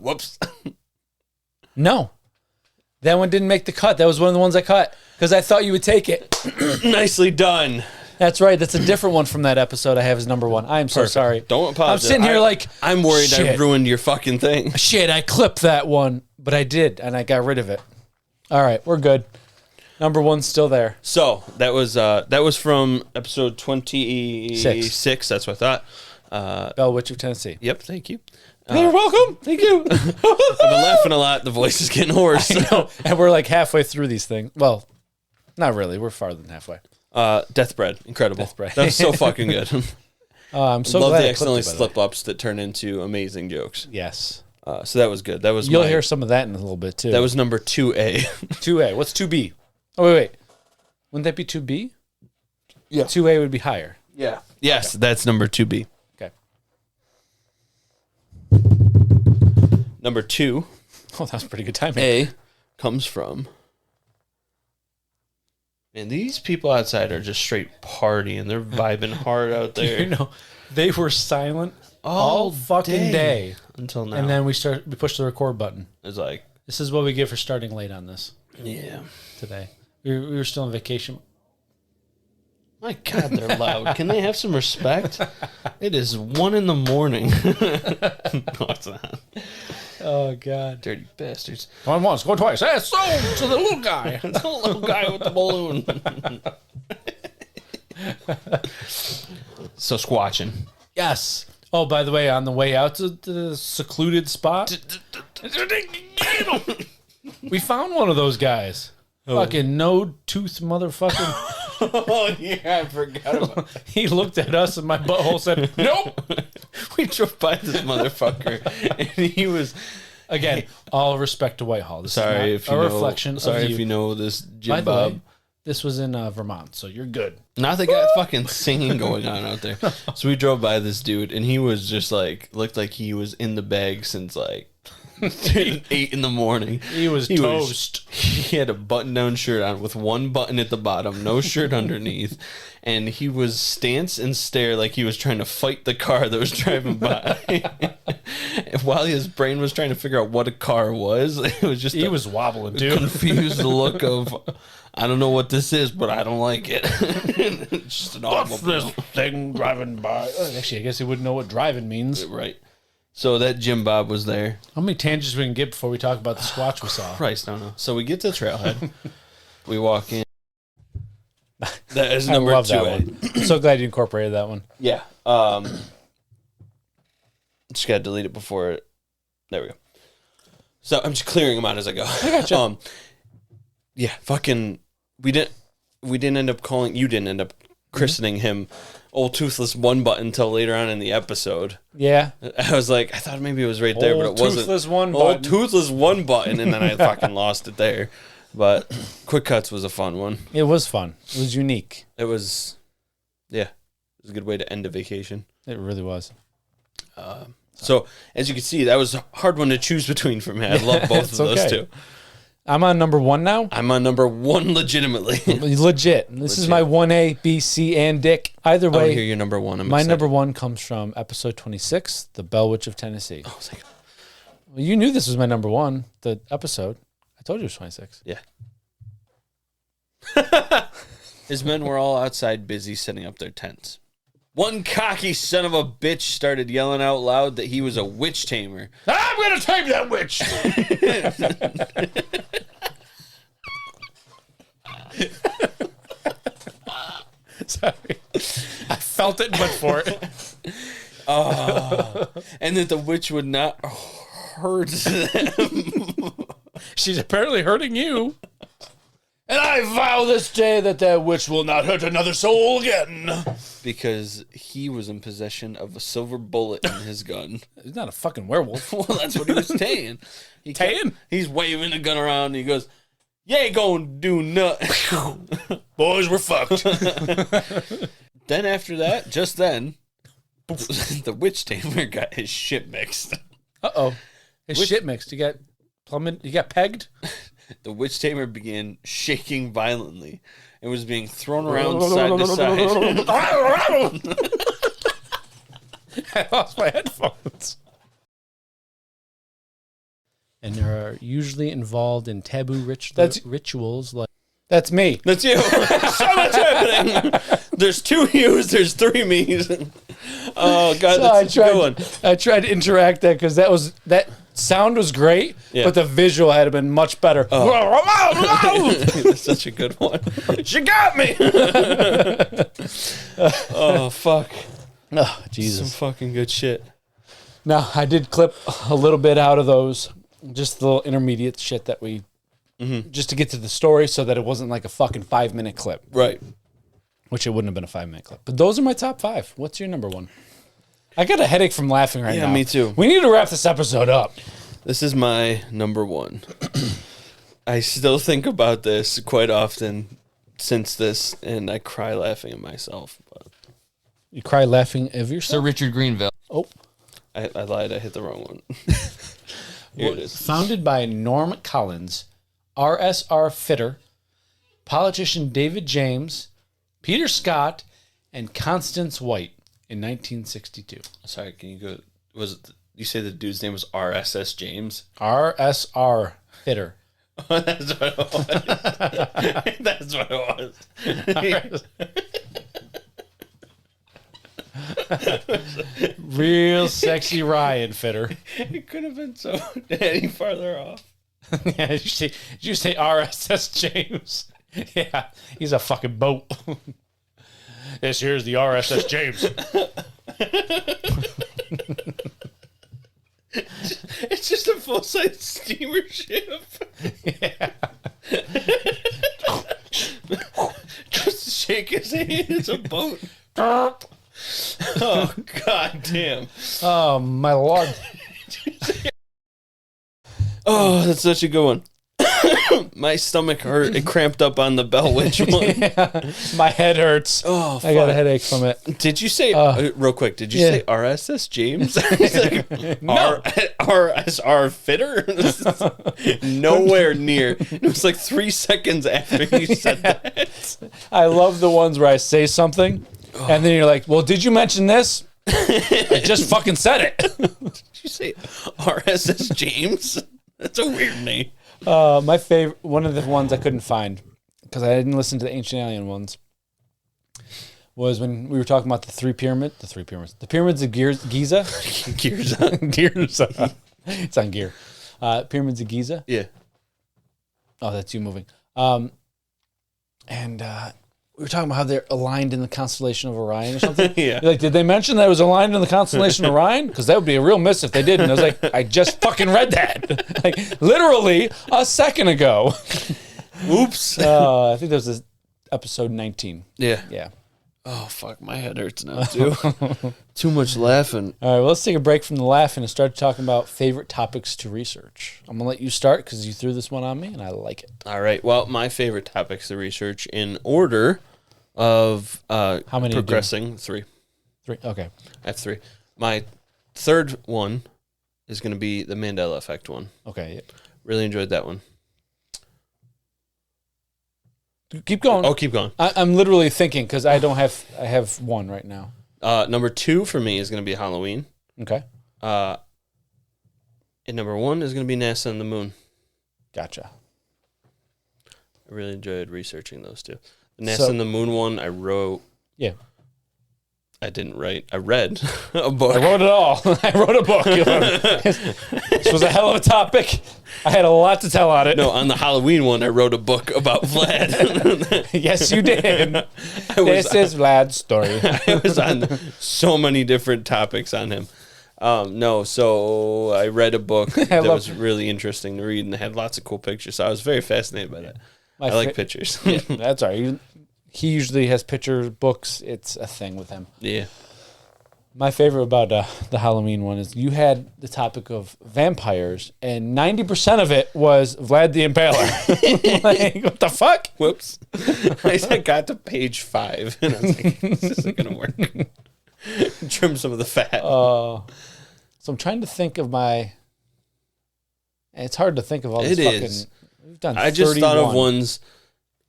Whoops. No. That one didn't make the cut. That was one of the ones I cut because I thought you would take it. Nicely done. That's right. That's a different one from that episode I have as number 1. I am so sorry. Don't apologize. I'm sitting here like... I'm worried I shit. ruined your fucking thing. Shit, I clipped that one, but I did, and I got rid of it. All right, we're good. Number 1's still there. So, that was from episode 26. That's what I thought. Bell Witch of Tennessee. Yep, thank you. You're welcome. Thank you. I've been laughing a lot. The voice is getting hoarse. I know. And we're like halfway through these things. Well, not really. We're farther than halfway. Death Bread. Incredible. Death Bread. That was so fucking good. I'm so Love glad the I accidentally clipped it, by the way. slip-ups that turn into amazing jokes. Yes. So that was good. That was You'll hear some of that in a little bit, too. That was number 2A. 2A. What's 2B? Oh, wait. Wouldn't that be 2B? Yeah. 2A would be higher. Yeah. Yes, that's number 2B. Okay. Number 2A Oh, that was pretty good timing. comes from... And these people outside are just straight partying. They're vibing hard out there. You know, they were silent all fucking day. Until now. And then we pushed the record button. It's like... This is what we get for starting late on this Yeah. today. We were still on vacation. My God, they're loud. Can they have some respect? It is 1 a.m. No, it's not. Oh, God. Dirty bastards. Going once, going twice. Hey, so to the little guy. The little guy with the balloon. So squatching. Yes. Oh, by the way, on the way out to the secluded spot, we found one of those guys. Fucking no-tooth motherfucking. Oh, yeah, I forgot about He looked at us and my butthole said, nope. We drove by this motherfucker, and he was... Again, all respect to Whitehall. This Sorry is if not you a know... reflection Sorry of if you know this By Jim the Bob. way, this was in Vermont, so you're good. Now they got fucking singing going on out there. So we drove by this dude, and he was just like... Looked like he was in the bag since like... 8 in the morning. He was toast. He had a button-down shirt on with one button at the bottom, no shirt underneath, and he was stance and stare like he was trying to fight the car that was driving by. While his brain was trying to figure out what a car was, it was just He was wobbling, dude. confused look of, I don't know what this is, but I don't like it. It's just an automobile. thing driving by? Actually, I guess he wouldn't know what driving means. Right. So that Jim Bob was there. How many tangents we can get before we talk about the squatch we saw? Christ, I don't know. So we get to Trailhead. We walk in. That is I number love 2A. that one. I'm so glad you incorporated that one. Yeah. Just gotta delete it before it. There we go. So I'm just clearing them out as I go. I gotcha. Yeah, fucking. We didn't end up calling. You didn't end up christening him Old Toothless One Button until later on in the episode. Yeah. I was like, I thought maybe it was right there, but it wasn't. Toothless One Old Button. Toothless One Button, and then I fucking lost it there. But Quick Cuts was a fun one. It was fun. It was unique. It was, yeah, it was a good way to end a vacation. It really was. So as you can see, that was a hard one to choose between for me. I love both It's of those okay. two. I'm on number 1 now. I'm on number 1 legitimately. Legit. This is my 1A, B, C, and Dick. Either I want to way, hear your number 1. I'm my excited. number 1 comes from episode 26, The Bell Witch of Tennessee. I was like, Well, you knew this was my number 1, the episode. I told you it was 26. yeah. His men were all outside busy setting up their tents. One cocky son of a bitch started yelling out loud that he was a witch tamer. I'm going to tame that witch! Sorry. I felt it, but for it. And that the witch would not hurt them. She's apparently hurting you. And I vow this day that that witch will not hurt another soul again. Because he was in possession of a silver bullet in his gun. He's not a fucking werewolf. Well, that's what he was saying. He's waving the gun around and he goes, "You ain't gonna do nothing." Boys, we're fucked. Then after that, just then, the witch tamer got his shit mixed. Uh-oh. His shit mixed. You got plummeted. You got pegged. The witch tamer began shaking violently and was being thrown around side to side. I lost my headphones. And they are usually involved in taboo rituals like... That's me. That's you. So much happening. There's 2 yous, there's 3 me's. Oh, God, So that's a good one. I tried to interact that because that sound was great, Yeah. but the visual had been much better. That's such a good one. She got me. Oh, fuck. Oh, Some Jesus. fucking good shit. Now, I did clip a little bit out of those, just the little intermediate shit that we, just to get to the story so that it wasn't like a fucking 5-minute clip. Right. Which it wouldn't have been a 5-minute clip. But those are my top 5. What's your number 1? I got a headache from laughing right now. Yeah, me too. We need to wrap this episode up. This is my number 1. I still think about this quite often since this, and I cry laughing at myself. But You cry laughing at Sir yourself? Richard Greenville. Oh. I lied. I hit the wrong one. Here it is. Founded by Norm Collins, RSR Fitter, politician David James, Peter Scott, and Constance White in 1962. Sorry, can you go? You say the dude's name was RSS James? RSR Fitter. That's what it was. That's what it was. Real sexy Ryan Fitter. It could have been so any farther off. Yeah, did you say RSS James? Yeah, he's a fucking boat. This here's the RSS James. It's just a full-size steamer ship. Yeah. Just shake his hand. It's a boat. Oh, god damn. Oh, my lord. Oh, that's such a good one. My stomach hurt. It cramped up on the Bell Witch one. Yeah, my head hurts. Oh, I got a fuck. headache from it. Did you say, real quick, did you yeah. say RSS James? Like, No. RSR Fitter? Nowhere near. It was like 3 seconds after you said that. I love the ones where I say something, and then you're like, well, did you mention this? I just fucking said it. Did you say RSS James? That's a weird name. My favorite, one of the ones I couldn't find, because I didn't listen to the Ancient Alien ones, was when we were talking about the pyramids of Giza. Gears. It's on gear. Pyramids of Giza. Yeah. Oh, that's you moving. And we were talking about how they're aligned in the constellation of Orion or something. Yeah. You're like, did they mention that it was aligned in the constellation of Orion? Because that would be a real miss if they didn't. I was like, I just fucking read that. Like, literally a second ago. Oops. I think that was episode 19. Yeah. Yeah. Oh, fuck. My head hurts now, too. Too much laughing. All right, well, let's take a break from the laughing and start talking about favorite topics to research. I'm going to let you start because you threw this one on me, and I like it. All right. Well, my favorite topics to research in order of How many progressing. 3. 3. Okay. I have 3. My third one is going to be the Mandela Effect one. Okay. Yeah. Really enjoyed that one. Keep going. Oh, keep going. I'm literally thinking because I have one right now. Number 2 for me is going to be Halloween. Okay. And number 1 is going to be NASA and the moon. Gotcha. I really enjoyed researching those 2. The NASA and the moon one, I wrote. Yeah. I didn't write. I read a book. I wrote it all. I wrote a book. This was a hell of a topic. I had a lot to tell on it. No, on the Halloween one, I wrote a book about Vlad. Yes, you did. This is Vlad's story. I was on so many different topics on him. So I read a book that was really interesting to read and had lots of cool pictures. So I was very fascinated by that. I like pictures. Yeah, that's all right. He usually has picture books. It's a thing with him. Yeah. My favorite about the Halloween one is you had the topic of vampires, and 90% of it was Vlad the Impaler. Like, what the fuck? Whoops. I got to page 5, and I was like, this isn't going to work. Trim some of the fat. So I'm trying to think of my... It's hard to think of all these is. We've done I just thought 31. of ones...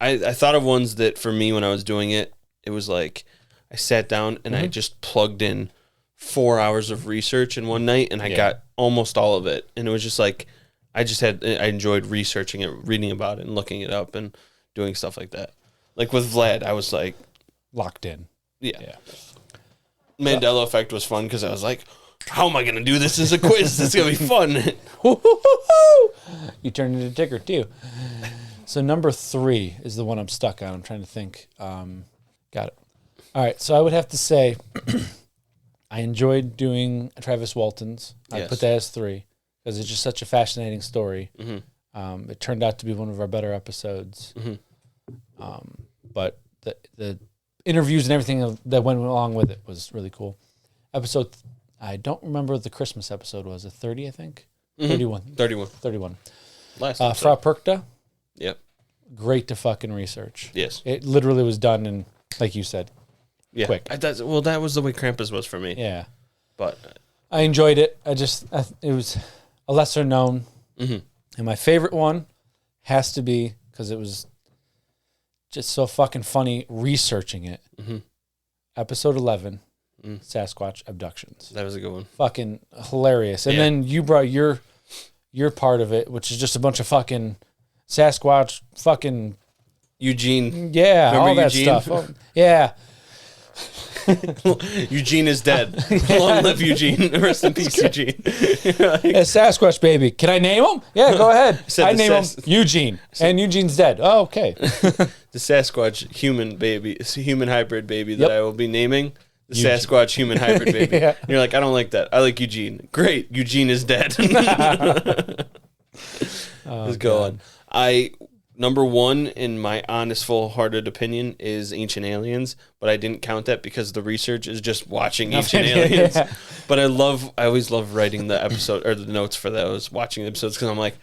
I thought of ones that, for me, when I was doing it, it was like... I sat down and I just plugged in 4 hours of research in one night, and I got almost all of it. And it was just like, I enjoyed researching it, reading about it, and looking it up, and doing stuff like that. Like with Vlad, I was like, Locked in. yeah. Mandela Effect was fun because I was like, how am I going to do this as a quiz? It's going to be fun. You turned into Tigger, too. So number 3 is the one I'm stuck on. I'm trying to think. Got it. All right, so I would have to say I enjoyed doing Travis Walton's. I put that as 3 because it's just such a fascinating story. It turned out to be one of our better episodes. But the interviews and everything that went along with it was really cool. Episode, I don't remember what the Christmas episode was. 30, I think? 31. 31. Last Fra Perkta. Yep. Great to fucking research. Yes. It literally was done in, like you said, quick. That was the way Krampus was for me. Yeah. But I enjoyed it. It was a lesser known. And my favorite one has to be, because it was just so fucking funny researching it. Episode 11, Sasquatch abductions. That was a good one. Fucking hilarious. And then you brought your part of it, which is just a bunch of fucking Sasquatch fucking Eugene. Yeah, remember all that Eugene? stuff. Yeah. Eugene is dead. Long live Eugene. Rest in peace, Eugene. A Sasquatch baby. Can I name him? Yeah, go ahead. I name him Eugene. And Eugene's dead. Oh, okay. The Sasquatch human baby, human hybrid baby that I will be naming. The Sasquatch human hybrid baby. And you're like, I don't like that. I like Eugene. Great. Eugene is dead. Let's go on. Number 1 in my honest, full-hearted opinion is Ancient Aliens, but I didn't count that because the research is just watching Ancient Aliens. But I always love writing the episode or the notes for those, watching the episodes, because I'm like,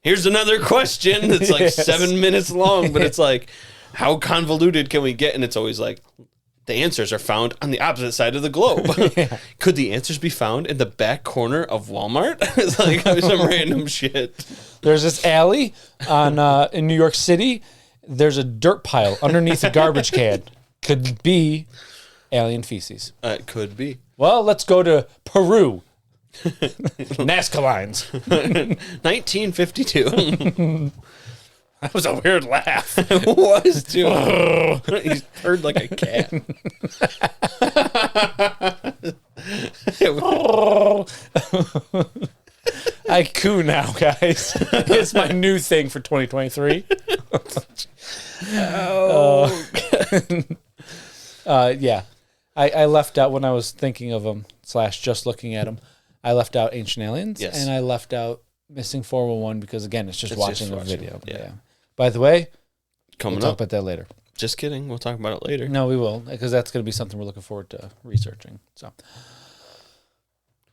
here's another question that's like 7 minutes long, but it's like, how convoluted can we get? And it's always like, the answers are found on the opposite side of the globe. Could the answers be found in the back corner of Walmart? It's like some random shit. There's this alley in New York City. There's a dirt pile underneath a garbage can. Could be alien feces. It could be. Well, let's go to Peru. Nazca lines. 1952. That was a weird laugh. It was too. He purred like a cat. I coo now, guys. It's my new thing for 2023. Yeah. I left out when I was thinking of them / just looking at them. I left out Ancient Aliens. Yes. And I left out Missing 411 because, again, it's just watching a video. Yeah. By the way, Coming we'll up. talk about that later. Just kidding. We'll talk about it later. No, we will, because that's going to be something we're looking forward to researching. So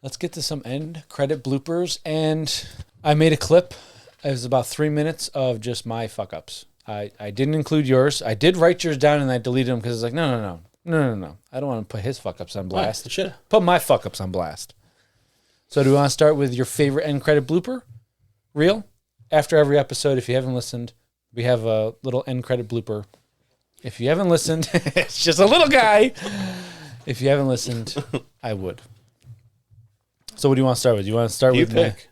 let's get to some end credit bloopers. And I made a clip. It was about 3 minutes of just my fuck ups. I didn't include yours. I did write yours down and I deleted them because it's like, no. I don't want to put his fuck ups on blast. Should Put my fuck ups on blast. So do we want to start with your favorite end credit blooper reel? After every episode, if you haven't listened, we have a little end credit blooper. If you haven't listened, it's just a little guy. If you haven't listened, I would. So what do you want to start with? You want to start with pick.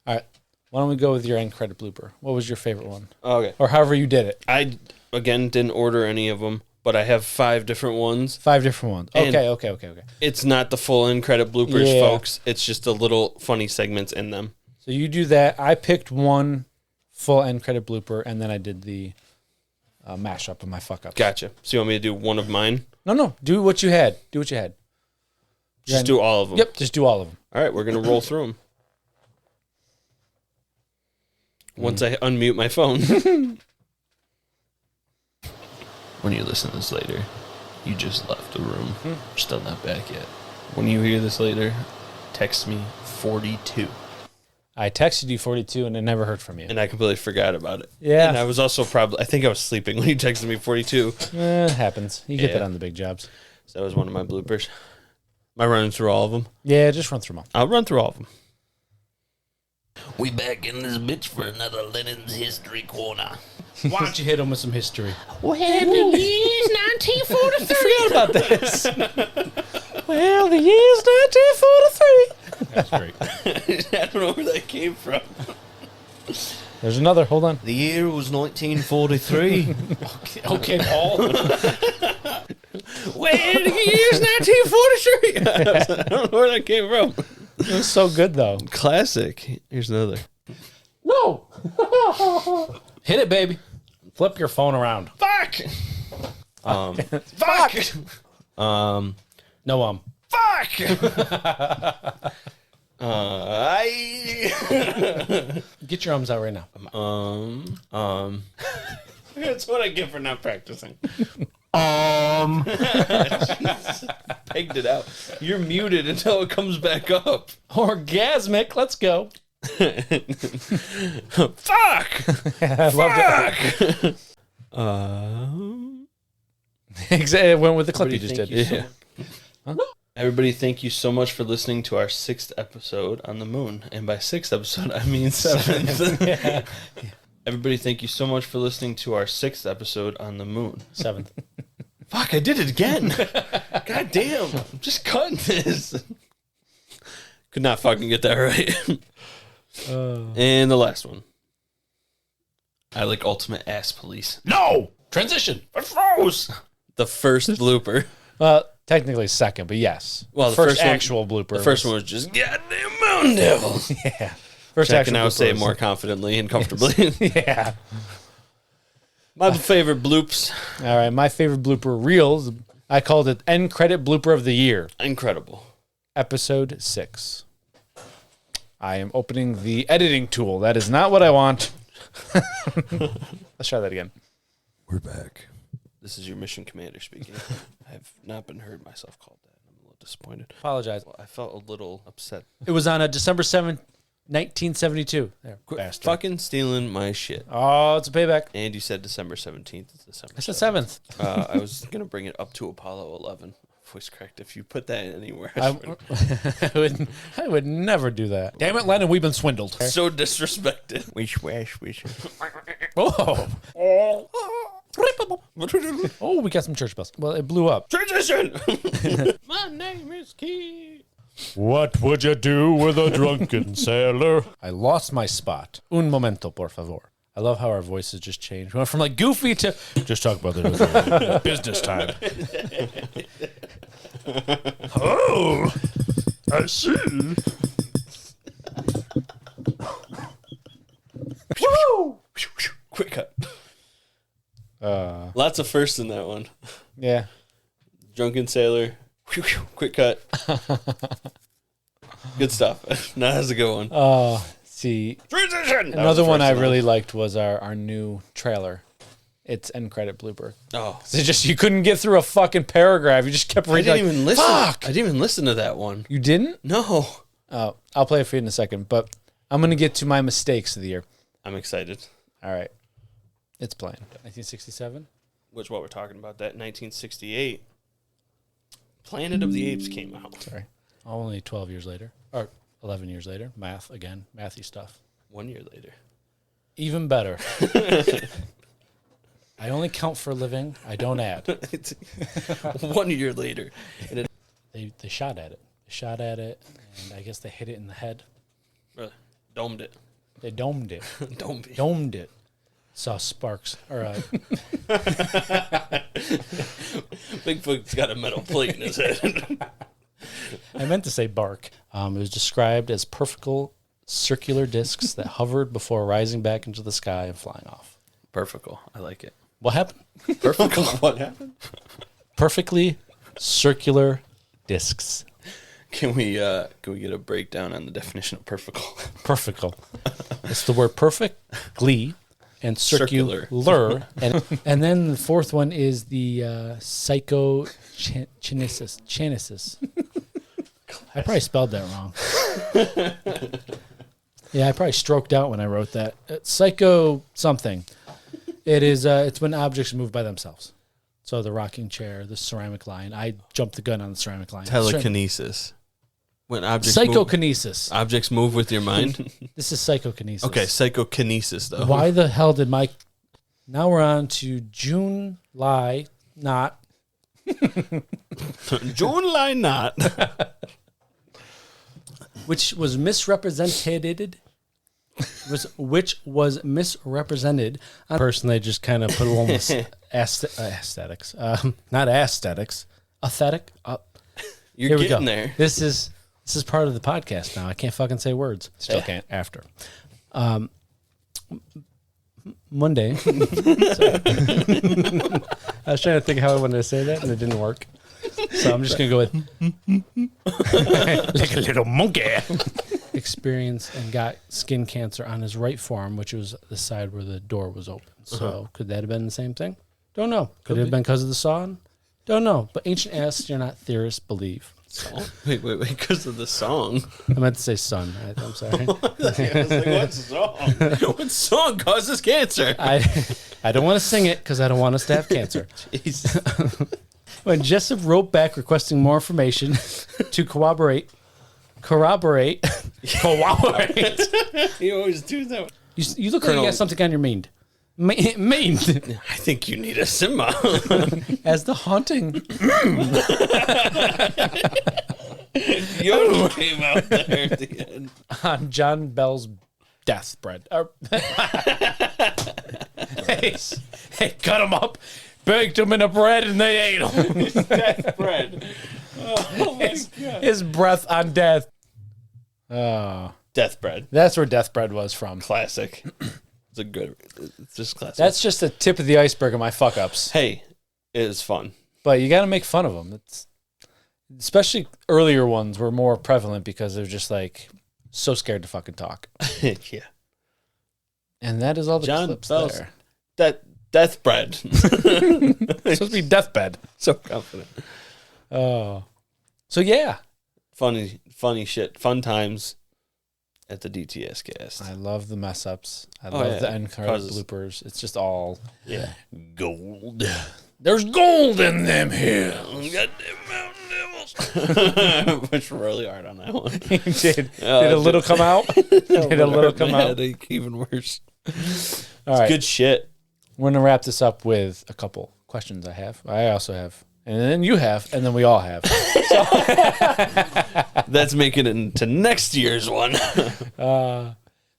All right. Why don't we go with your end credit blooper? What was your favorite one? Okay. Or however you did it. I, again, didn't order any of them, but I have 5 different ones. 5 different ones. And Okay. It's not the full end credit bloopers, Yeah. folks. It's just the little funny segments in them. So you do that. I picked one full end credit blooper, and then I did the mashup of my fuck ups. Gotcha. So you want me to do one of mine? No. Do what you had. Just do all of them? Yep, just do all of them. All right, we're going to roll through them. Once I unmute my phone. When you listen to this later, you just left the room. You're still not back yet. When you hear this later, text me 42. I texted you 42 and I never heard from you. And I completely forgot about it. Yeah. And I was also I think I was sleeping when you texted me 42. It happens. You get Yeah. that on the big jobs. So that was one of my bloopers. Am I running through all of them? Yeah, just run through them all. I'll run through all of them. We back in this bitch for another Lennon's History Corner. Why don't you hit them with some history? Well, the year's 1943. I forgot about this. Well, the year's 1943. That's great. I don't know where that came from. There's another. Hold on. The year was 1943. Okay, Paul. Well, the year's 1943. I don't know where that came from. It was so good, though. Classic. Here's another. No. Hit it, baby. Flip your phone around. Fuck. Fuck. No. Fuck! Get your arms out right now. That's what I get for not practicing. Pegged it out. You're muted until it comes back up. Orgasmic. Let's go. Fuck! I love Fuck! Exactly. It went with the clip you just did. Yeah. Everybody, thank you so much for listening to our 6th episode on the moon. And by 6th episode, I mean 7th. Yeah. Everybody, thank you so much for listening to our 6th episode on the moon. 7th. Fuck, I did it again. God damn. I'm just cutting this. Could not fucking get that right. And the last one. I like ultimate ass police. No! Transition. I froze! The first blooper. Technically second, but yes. Well, the first one- actual blooper. The first one was just goddamn mountain devils. Yeah. First I actual can now blooper say it was- more confidently and comfortably. Yeah. My favorite bloops. All right. My favorite blooper reels. I called it end credit blooper of the year. Incredible. Episode 6. I am opening the editing tool. That is not what I want. Let's try that again. We're back. This is your mission commander speaking. I have not been heard myself called that. I'm a little disappointed. Apologize. Well, I felt a little upset. It was on December 7th, 1972. There, Quit bastard. fucking stealing my shit. Oh, it's a payback. And you said December 17th. It's December I said 7th. 7th. I was going to bring it up to Apollo 11. Voice cracked. If you put that anywhere, I would never do that. Damn it, Lennon, we've been swindled. so disrespected. Wish, wish, wish. Oh. Oh, we got some church bells. Well, it blew up. Transition! My name is Keith. What would you do with a drunken sailor? I lost my spot. Un momento, por favor. I love how our voices just changed. We went from like goofy to just talk about the business time. Oh, I see. Woo! Quick cut. Lots of firsts in that one. Yeah. Drunken sailor. Quick cut. Good stuff. Now that's a good one. See, Transition! another one I really liked was our new trailer. It's end credit blooper. Oh. So just you couldn't get through a fucking paragraph. You just kept I reading. didn't even listen. Fuck! I didn't even listen to that one. You didn't? No. I'll play it for you in a second. But I'm gonna get to my mistakes of the year. I'm excited. All right, it's playing. 1967. Which what we're talking about? That 1968. Planet of the Apes came out. Sorry, only 12 years later, or 11 years later. Math again, mathy stuff. 1 year later. Even better. I only count for a living. I don't add. 1 year later. And They shot at it. They shot at it, and I guess they hit it in the head. domed it. They domed it. Domed it. Saw sparks. Or Bigfoot's got a metal plate in his head. I meant to say bark. It was described as perfect circular discs that hovered before rising back into the sky and flying off. Perfect. I like it. What happened? Perfect. What happened? Perfectly circular discs. Can we get a breakdown on the definition of perfect? Perfect. It's the word perfect, glee, and circular. And then the fourth one is the psychokinesis. I probably spelled that wrong. Yeah, I probably stroked out when I wrote that. Psycho something. It is. It's when objects move by themselves. So the rocking chair, the ceramic line. I jumped the gun on the ceramic line. Telekinesis. When objects Psychokinesis. Objects move with your mind. This is psychokinesis. Okay, psychokinesis though. Why the hell did my... Now we're on to July, not... July not. Which was misrepresented. Which was misrepresented. Personally, just kind of put a little aesthetics. Not aesthetics. Aesthetic. You're Here we getting go. there. This is part of the podcast now. I can't fucking say words. Still can't after. Monday. I was trying to think how I wanted to say that, and it didn't work. So I'm just going to go with like a little monkey. Experienced and got skin cancer on his right forearm, which was the side where the door was open. So could that have been the same thing? Don't know. Could it have been because of the song? Don't know. But ancient astronaut theorists believe. Wait, because of the song. I meant to say sun. I'm sorry. I was like, what song? What song causes cancer? I don't want to sing it because I don't want us to have cancer. Jeez. When Jessup wrote back requesting more information to corroborate. You always do that. You look like you got something on your mind. Mind. I think you need a simmer. As the haunting. Yodel came out there at the end. On John Bell's deathbed. Hey, cut him up, baked him in a bread, and they ate him. His deathbed. Oh my God. His breath on death. Oh. Deathbed. That's where deathbed was from. Classic. It's just classic. That's just the tip of the iceberg of my fuck ups. Hey, it is fun. But you got to make fun of them. It's especially earlier ones were more prevalent because they're just like so scared to fucking talk. Yeah. And that is all the John clips Bell's there. Deathbed. It's supposed to be deathbed. So confident. Oh. So yeah. Funny shit. Fun times at the DTS cast. I love the mess ups. I love the end card bloopers. It's just all gold. There's gold in them hills. Goddamn mountain devils. Pushed really hard on that one. He did. Did a little come out? Did a little come out? Even worse. All right. Good shit. We're going to wrap this up with a couple questions I have. I also have. And then you have. And then we all have. That's making it into next year's one.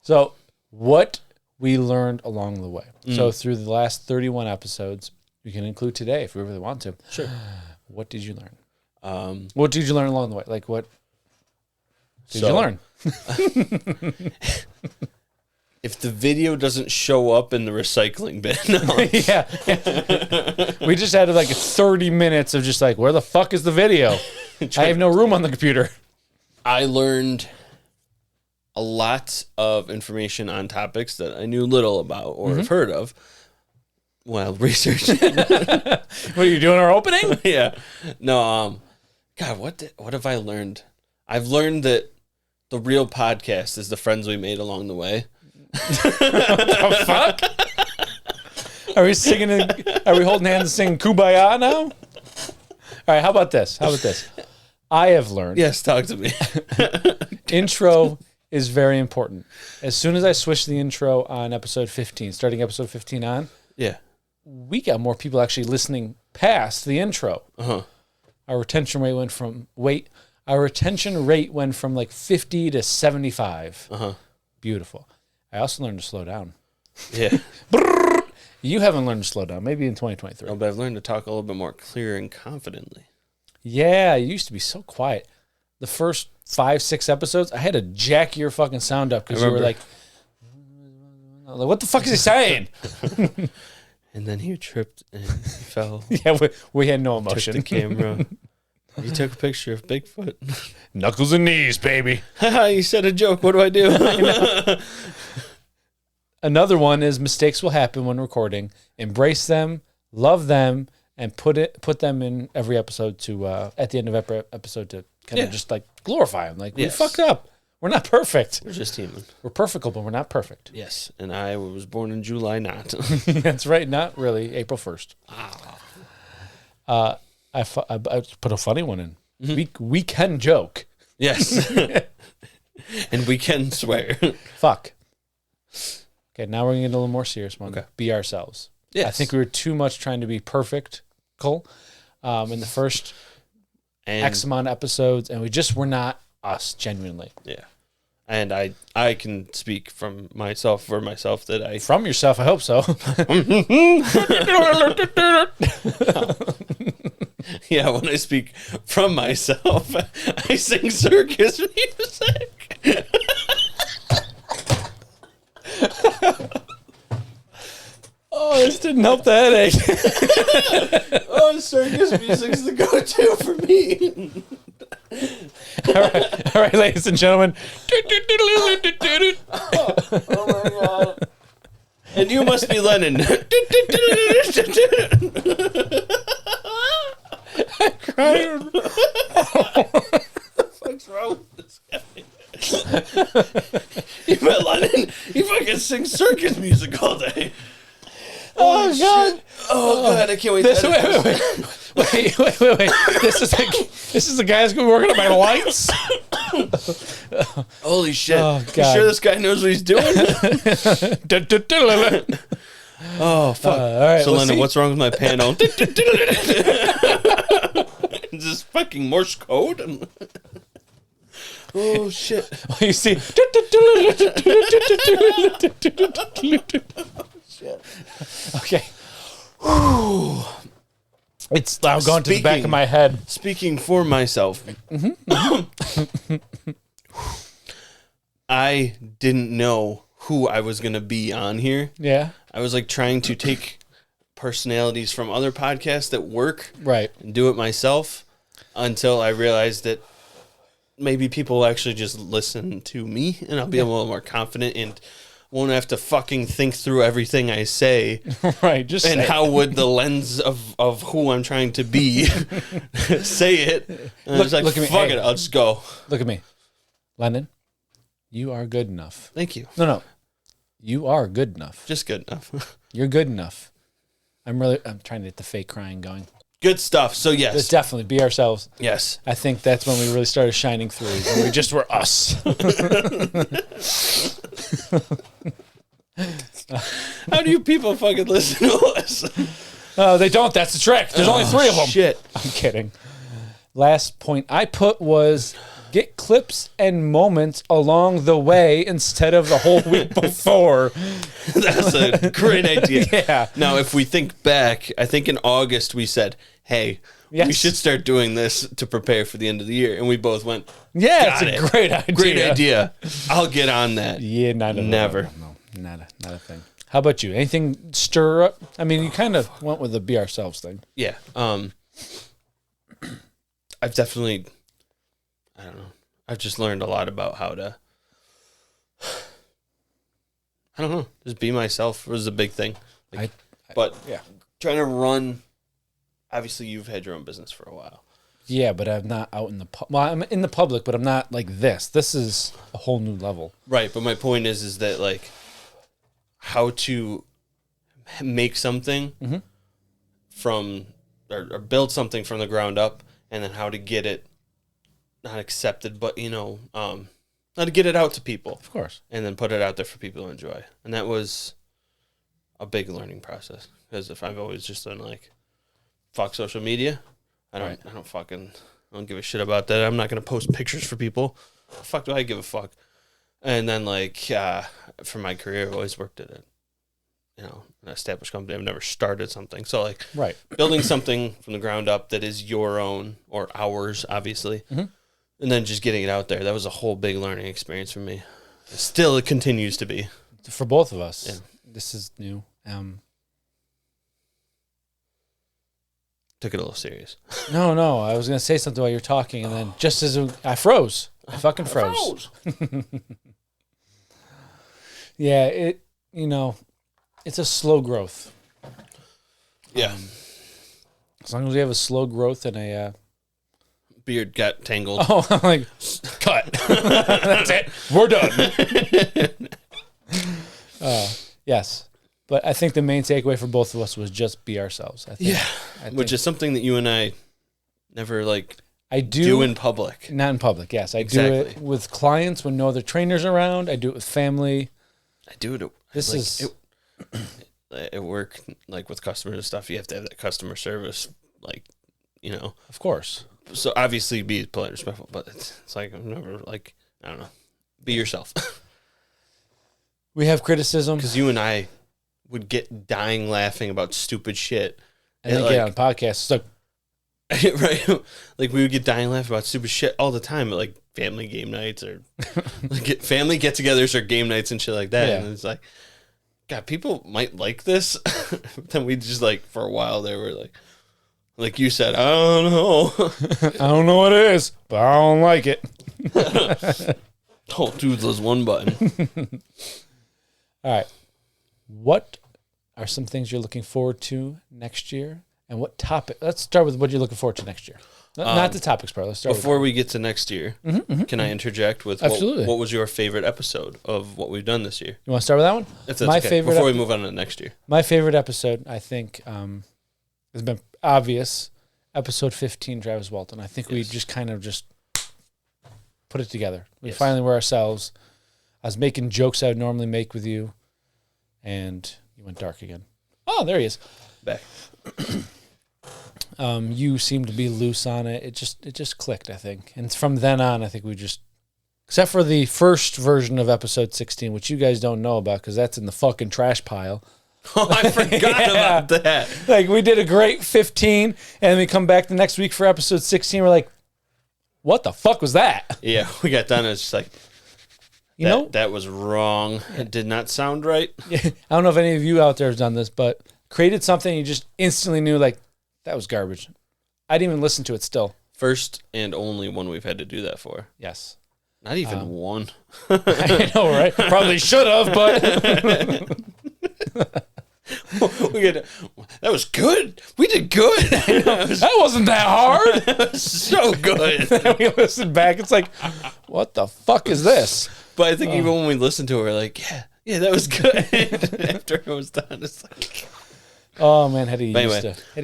So what we learned along the way. So through the last 31 episodes, we can include today if we really want to. Sure. What did you learn? What did you learn along the way? Like what did you learn? If the video doesn't show up in the recycling bin. Yeah. We just had like 30 minutes of just like, where the fuck is the video? I have no room on the computer. I learned a lot of information on topics that I knew little about or have heard of while researching. What are you doing, our opening? Yeah. No, God, what have I learned? I've learned that the real podcast is the friends we made along the way. The fuck? Are we singing? Are we holding hands and singing "Kumbaya" now? All right. How about this? I have learned. Yes, talk to me. Intro is very important. As soon as I switched the intro on episode 15, starting episode 15 on, we got more people actually listening past the intro. Our retention rate went from like 50 to 75. Beautiful. I also learned to slow down. Yeah. You haven't learned to slow down. Maybe in 2023. Oh, but I've learned to talk a little bit more clear and confidently. Yeah, you used to be so quiet. The first 5-6 episodes, I had to jack your fucking sound up because you were like, what the fuck is he saying? And then he tripped and he fell. Yeah, we had no emotion. Took the camera. He took a picture of Bigfoot. Knuckles and knees, baby. Haha, you said a joke. What do I do? Another one is mistakes will happen when recording. Embrace them, love them, and put them in every episode to at the end of every episode to kind of just like glorify them. Like we fucked up. We're not perfect. We're just human. We're perfectable, but we're not perfect. Yes, and I was born in July, not. That's right. Not really. April 1st. I put a funny one in. We can joke. Yes. And we can swear. Fuck. Okay, now we're going to get a little more serious one. Okay. Be ourselves. Yes. I think we were too much trying to be perfect, in the first X amount of episodes, and we just were not us, genuinely. Yeah. And I can speak from myself for myself that I... From yourself, I hope so. Yeah, when I speak from myself, I sing circus music. Oh, this didn't help the headache. Oh, circus music's the go-to for me. All right, ladies and gentlemen. Oh my god. And you must be Lennon. I'm crying. What's wrong with this guy? You met Lennon? He fucking sings circus music all day. Oh, God. Shit. Oh god, I can't wait. Wait. This is the guy that's going to be working on my lights. Holy shit! Oh, You God. sure this guy knows what he's doing? Oh fuck! All right, So let's Lennon, see. what's wrong with my panel? Is this fucking Morse code? Oh shit! You see. Okay. It's now going to the back of my head. Speaking for myself, I didn't know who I was gonna be on here. Yeah. I was like trying to take personalities from other podcasts that work Right. and do it myself until I realized that maybe people will actually just listen to me and I'll be a little more confident and won't have to fucking think through everything I say. Right. Just And say it. how would the lens of who I'm trying to be say it? And I was like, look at me. fuck Hey. it, I'll just go. Look at me. Lennon, you are good enough. Thank you. No. You are good enough. Just good enough. You're good enough. I'm trying to get the fake crying going. Good stuff. So Let's yes. definitely be ourselves. Yes. I think that's when we really started shining through. When we just were us. How do you people fucking listen to us? No, they don't. That's the trick. There's only 3 of them. Shit. I'm kidding. Last point I put was get clips and moments along the way instead of the whole week before. That's a great idea. Yeah. Now, if we think back, I think in August we said, hey, we Yes. should start doing this to prepare for the end of the year. And we both went, Yeah, Got it's it. a great idea. great idea. I'll get on that. Yeah, Never. No, not a thing. How about you? Anything stir up? I mean, you kind of went with the be ourselves thing. Yeah. I've definitely, I don't know. I've just learned a lot about how to, I don't know, just be myself was a big thing. Like, but yeah. trying to run, obviously you've had your own business for a while. Yeah, but I'm not out in the well, I'm in the public, but I'm not like this. This is a whole new level. Right. But my point is that like how to make something from, or build something from the ground up, and then how to get it not accepted, but how to get it out to people, Of course. and then put it out there for people to enjoy. And that was a big learning process, because if I've always just done like fuck social media, I don't give a shit about that. I'm not gonna post pictures for people. Fuck do I give a fuck? And then like for my career, I've always worked at it. An established company. I've never started something. So like Right. building something from the ground up that is your own or ours, obviously, and then just getting it out there. That was a whole big learning experience for me. Still, it continues to be. For both of us. Yeah. This is new. Took it a little serious. No. I was gonna say something while you're talking, and then just as I froze. I fucking froze. Yeah, it's a slow growth. Yeah. As long as we have a slow growth and a Beard got tangled. oh, I'm like cut. That's it. We're done. Yes, but I think the main takeaway for both of us was just be ourselves. I think, Which is something that you and I never I do in public. not in public. Yes, I do Exactly. it with clients when no other trainers around. I do it with family. I do it. This is at work, like with customers and stuff. You have to have that customer service, of course. So obviously be polite, and respectful, but it's like I'm never I don't know. Be yourself, We have criticism, because you and I would get dying laughing about stupid shit, and then get on podcasts. It's like, right? Like we would get dying laughing about stupid shit all the time, at like family game nights or family get-togethers or game nights and shit like that. Yeah. And it's like, God, people might like this. Then we just like for a while there were like you said, I don't know. I don't know what it is, but I don't like it. Oh, toothless one button. All right. What are some things you're looking forward to next year? And what topic? Let's start with what you're looking forward to next year. Not the topics part. Let's start before we get to next year. Can I interject with Absolutely. What was your favorite episode of what we've done this year? You want to start with that one? If that's okay. Before we move on to next year. My favorite episode, I think, has been obvious. Episode 15, Travis Walton. I think we just kind of just put it together. We finally were ourselves. I was making jokes I would normally make with you, and you went dark again. Oh, there he is. Back. You seemed to be loose on it. It just clicked, I think. And from then on, I think we just, except for the first version of episode 16, which you guys don't know about because that's in the fucking trash pile. Oh, I forgot about that. Like, we did a great 15, and we come back the next week for episode 16. We're like, what the fuck was that? Yeah, we got done. It's just like, that was wrong. It did not sound right. I don't know if any of you out there have done this, but created something you just instantly knew, like, that was garbage. I didn't even listen to it still. First and only one we've had to do that for. Yes. Not even one. I know, right? Probably should have, but... That was good. We did good. That wasn't that hard. That was so good. We listened back. It's like, what the fuck is this? But I think even when we listened to it, we're like, yeah, that was good. After it was done, it's like... Oh, man, Hetty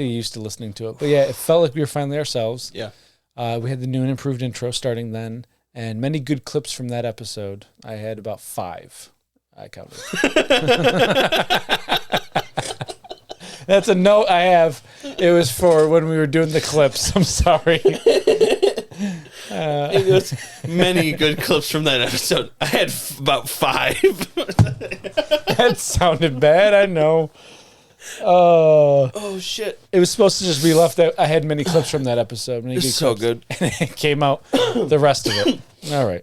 used to listening to it. But yeah, it felt like we were finally ourselves. Yeah. We had the new and improved intro starting then, and many good clips from that episode. I had about 5. I counted. That's a note I have. It was for when we were doing the clips. I'm sorry. It was many good clips from that episode. I had about 5. That sounded bad, I know. Oh, shit. It was supposed to just be left out. I had many clips from that episode. It's so good. And it came out the rest of it. All right.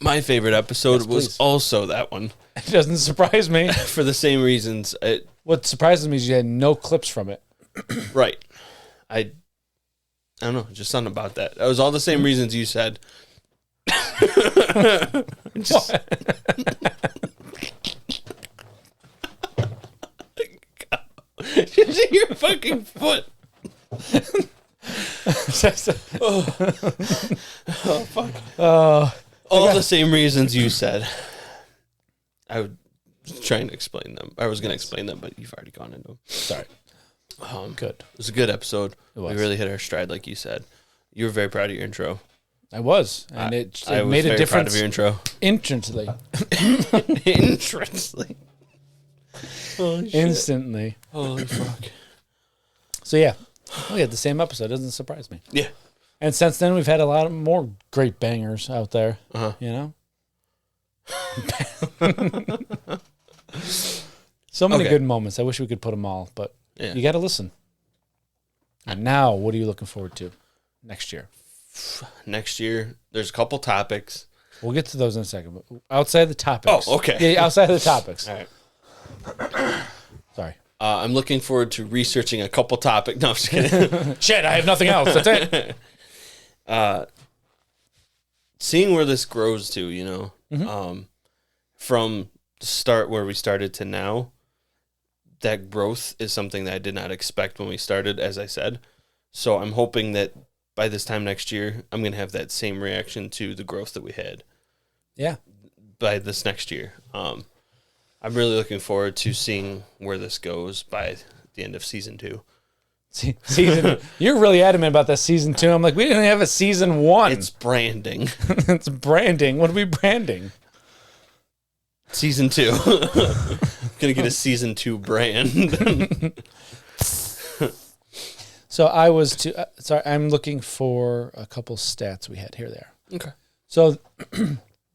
My favorite episode was also that one. It doesn't surprise me. For the same reasons. What surprises me is you had no clips from it. Right. I don't know. Just something about that. That was all the same reasons you said. Just your fucking foot. Oh, fuck. All the same reasons you said. I was trying to explain them. I was going to explain them, but you've already gone into them. Sorry. Good. It was a good episode. It was. We really hit our stride, like you said. You were very proud of your intro. I was. And it I made a difference. Proud of your intro. Instantly. Instantly. Holy shit. Instantly. Holy fuck. So yeah. We had the same episode. Doesn't surprise me. Yeah. And since then, we've had a lot of more great bangers out there. You know? So many good moments. I wish we could put them all, but you got to listen. And now, what are you looking forward to next year? Next year, there's a couple topics. We'll get to those in a second. But outside the topics. Oh, okay. Yeah, outside of the topics. All right. Sorry. I'm looking forward to researching a couple topics. No, I'm just kidding. Shit, I have nothing else. That's it. Seeing where this grows to, you know, from the start where we started to now, that growth is something that I did not expect when we started, as I said. So I'm hoping that by this time next year, I'm going to have that same reaction to the growth that we had. Yeah. By this next year. I'm really looking forward to seeing where this goes by the end of season 2. You're really adamant about that season 2. I'm like, we didn't have a season 1. It's branding. It's branding. What are we branding? Season 2. Gonna get a season 2 brand. So I'm looking for a couple stats we had here there. Okay. So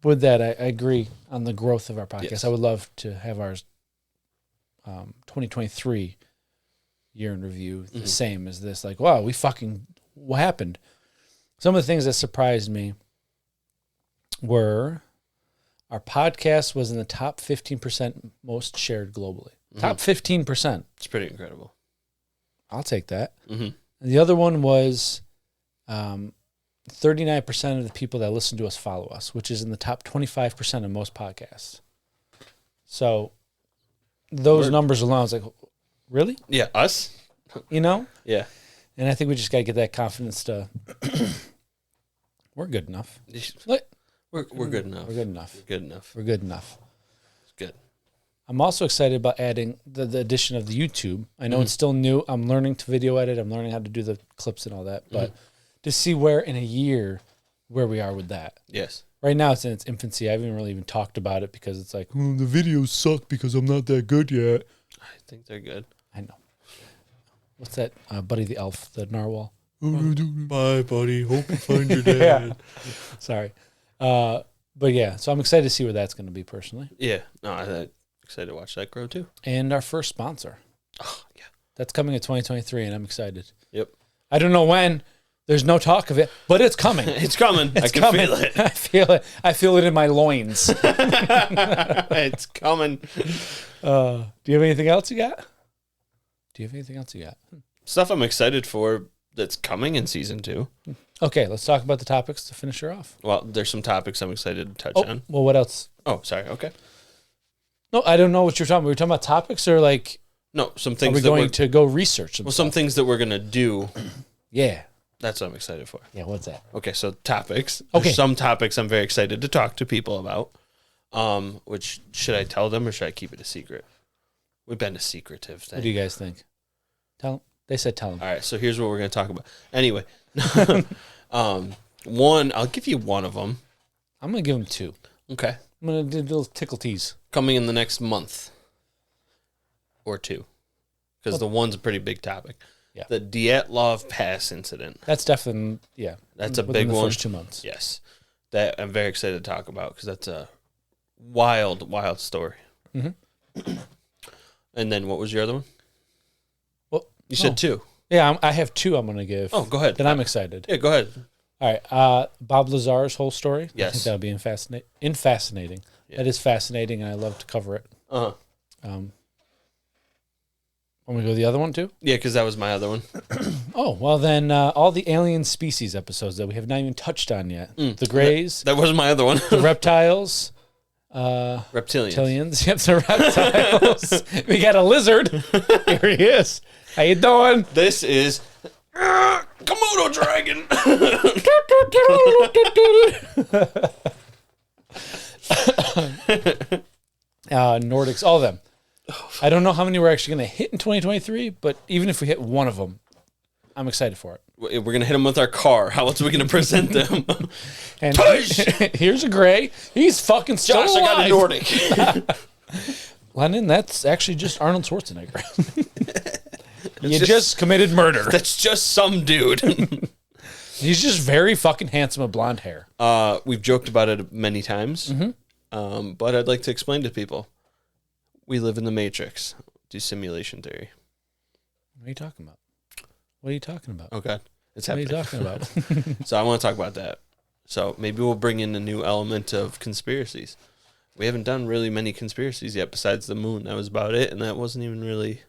with that, I agree on the growth of our podcast. Yes. I would love to have our 2023 year in review the same as this. Like, wow, what happened? Some of the things that surprised me were Our podcast was in the top 15% most shared globally. Top 15%. It's pretty incredible. I'll take that. Mm-hmm. And the other one was 39% of the people that listen to us follow us, which is in the top 25% of most podcasts. So those numbers alone, I was like, really? Yeah, us? You know? Yeah. And I think we just got to get that confidence to, we're good enough. We're good enough. We're good enough. We're good enough. We're good enough. It's good. I'm also excited about adding the addition of the YouTube. I know it's still new. I'm learning to video edit. I'm learning how to do the clips and all that. But to see where in a year where we are with that. Yes. Right now it's in its infancy. I haven't really even talked about it because it's like, the videos suck because I'm not that good yet. I think they're good. I know. What's that? Buddy the Elf, the narwhal. Bye, buddy. Hope you find your dad. Sorry. But yeah, so I'm excited to see where that's going to be personally. Yeah. No, I'm excited to watch that grow too. And our first sponsor. Oh, yeah. That's coming in 2023, and I'm excited. Yep. I don't know when. There's no talk of it, but it's coming. It's coming. It's I can coming. feel it. I feel it. I feel it in my loins. It's coming. Do you have anything else you got? Stuff I'm excited for that's coming in season 2. Okay, let's talk about the topics to finish her off. Well, there's some topics I'm excited to touch on. Well, what else? Oh, sorry. Okay. No, I don't know what you're talking about. Were you talking about topics or like, No, some are things we that going to go research them? well, some things that we're going to do. Yeah. That's what I'm excited for. Yeah, what's that? Okay, so topics. Okay. There's some topics I'm very excited to talk to people about. Which, should I tell them or should I keep it a secret? We've been a secretive thing. What do you guys think? Tell them. They said tell them. All right, so here's what we're going to talk about. Anyway, one, I'll give you one of them. I'm going to give them 2. Okay. I'm going to do a little tickle tease. Coming in the next month or 2. Because the one's a pretty big topic. Yeah. The Dyatlov Pass incident. That's definitely, yeah. That's a within big the one. first 2 months. Yes. That I'm very excited to talk about because that's a wild, wild story. Mm-hmm. And then what was your other one? Well, You said 2. Yeah, I have 2 I'm going to give. Oh, go ahead. That I'm excited. Yeah, go ahead. All right. Bob Lazar's whole story. I Yes. think that'll be fascinating. Yeah. That is fascinating, and I love to cover it. Uh-huh. Want me to go to the other one, too? Yeah, because that was my other one. Oh, well, then all the alien species episodes that we have not even touched on yet. The Greys, That was my other one. the reptiles, Reptilians. reptilians. Yep, the reptiles. We got a lizard. Here he is. How you doing? This is Komodo Dragon. Nordics, all of them. I don't know how many we're actually going to hit in 2023, but even if we hit one of them, I'm excited for it. We're going to hit them with our car. How else are we going to present them? And Push! here's a gray. He's fucking still Josh, I got a alive. Nordic. Lennon, that's actually just Arnold Schwarzenegger. You just committed murder. That's just some dude. He's just very fucking handsome with blonde hair. We've joked about it many times, but I'd like to explain to people. We live in the Matrix. Do simulation theory. What are you talking about? What are you talking about? Oh, God. It's What are you happening. talking about? So I want to talk about that. So maybe we'll bring in a new element of conspiracies. We haven't done really many conspiracies yet besides the moon. That was about it, and that wasn't even really...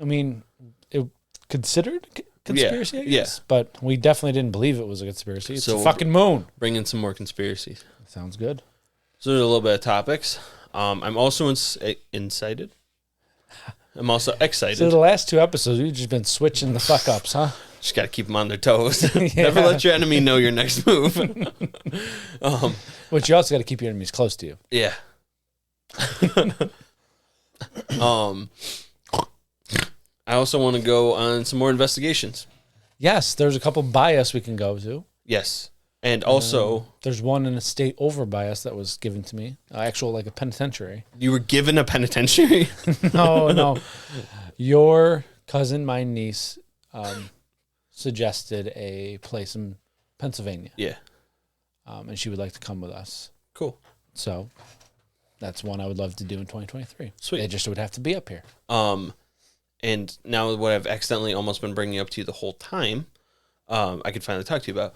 I mean, it considered conspiracy, I Yeah. guess. But we definitely didn't believe it was a conspiracy. It's So a fucking moon. Bring in some more conspiracies. Sounds good. So there's a little bit of topics. I'm also incited. I'm also excited. So the last 2 episodes, we've just been switching the fuck ups, huh? Just got to keep them on their toes. Never let your enemy know your next move. But you also got to keep your enemies close to you. Yeah. I also want to go on some more investigations. Yes, there's a couple bias we can go to. Yes. And also, There's one in a state over bias that was given to me. Actual, like a penitentiary. you were given a penitentiary? No. Your cousin, my niece, suggested a place in Pennsylvania. Yeah. And she would like to come with us. Cool. So that's one I would love to do in 2023. Sweet. It just would have to be up here. And now what I've accidentally almost been bringing up to you the whole time, I could finally talk to you about.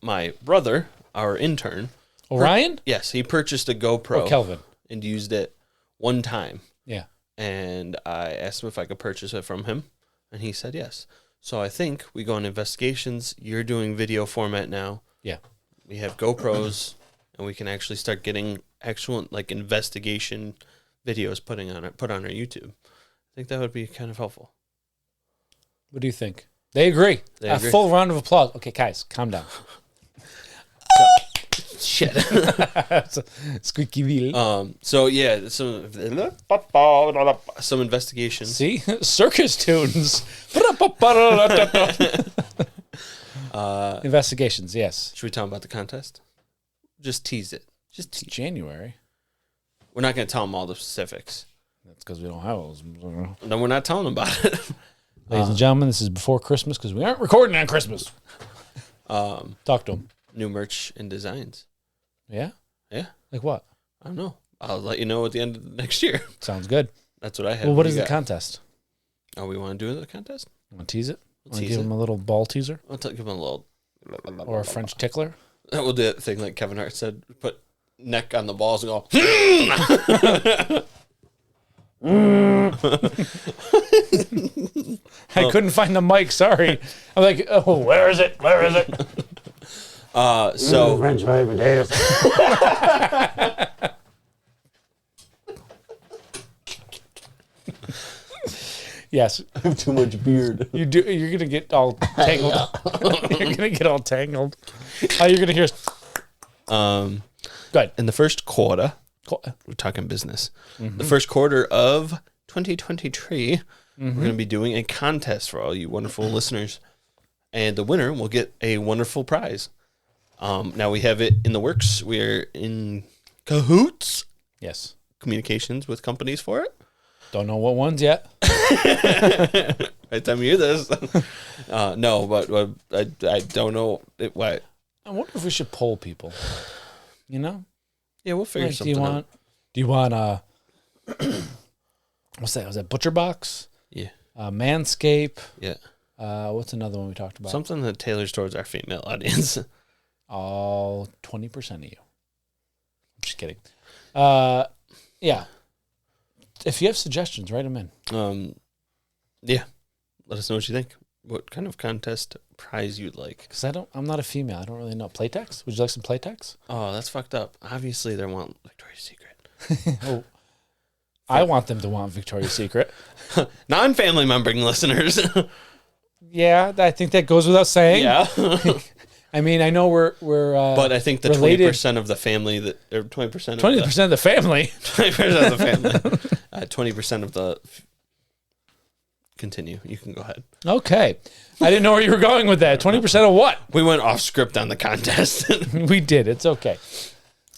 My brother, our intern, Orion? Yes, he purchased a GoPro. Or Kelvin? And used it one time. Yeah. And I asked him if I could purchase it from him, and he said yes. So I think we go on investigations. You're doing video format now. Yeah. We have GoPros, and we can actually start getting actual like investigation videos put on our YouTube. I think that would be kind of helpful. What do you think? They agree. They agree. A full round of applause. Okay, guys, calm down. Shit. Squeaky wheel. So yeah, some investigations. See? Circus tunes. Investigations, yes. Should we talk about the contest? Just tease it. It's January. We're not going to tell them all the specifics. That's because we don't have those. No, we're not telling them about it. Ladies and gentlemen, this is before Christmas because we aren't recording on Christmas. Talk to them. New merch and designs. Yeah? Yeah. Like what? I don't know. I'll let you know at the end of the next year. Sounds good. That's what I have. Well, what is the contest? Oh, we want to do the contest? Want to tease it? Want to Tease give it. them a little ball teaser? I'll give them a little. Or a French tickler? We'll do that thing like Kevin Hart said. Put neck on the balls and go. I couldn't find the mic. Sorry. I'm like, oh, where is it? Where is it? So French fry potatoes. Yes. I have too much beard. You do. You're gonna get all tangled. You're gonna get all tangled. You're gonna hear. Good. in the first quarter, we're talking business. The first quarter of 2023, we're going to be doing a contest for all you wonderful listeners, and the winner will get a wonderful prize. Now we have it in the works. We're in cahoots, Yes. communications with companies for it. Don't know what ones yet. By the time you hear this, no, but I don't know why. I wonder if we should poll people. You know? Yeah, we'll figure Like, something out. Do you want what's that? Was that Butcher Box? Yeah, Manscape? yeah, What's another one we talked about? something that tailors towards our female audience. All 20% of you. I'm just kidding. Yeah. If you have suggestions, write them in. Yeah, let us know what you think. What kind of contest prize you'd like? Because I'm not a female. I don't really know. Playtex? Would you like some Playtex? Oh, that's fucked up. Obviously, they want Victoria's Secret. Oh, I want them to want Victoria's Secret. Non-family membering listeners. Yeah, I think that goes without saying. Yeah. I mean, I know we're But I think the related. 20% of the family that, or 20% of 20% of the family. 20% of the family, 20% of the. Continue. You can go ahead. Okay. I didn't know where you were going with that. 20% of what? We went off script on the contest. We did. It's okay.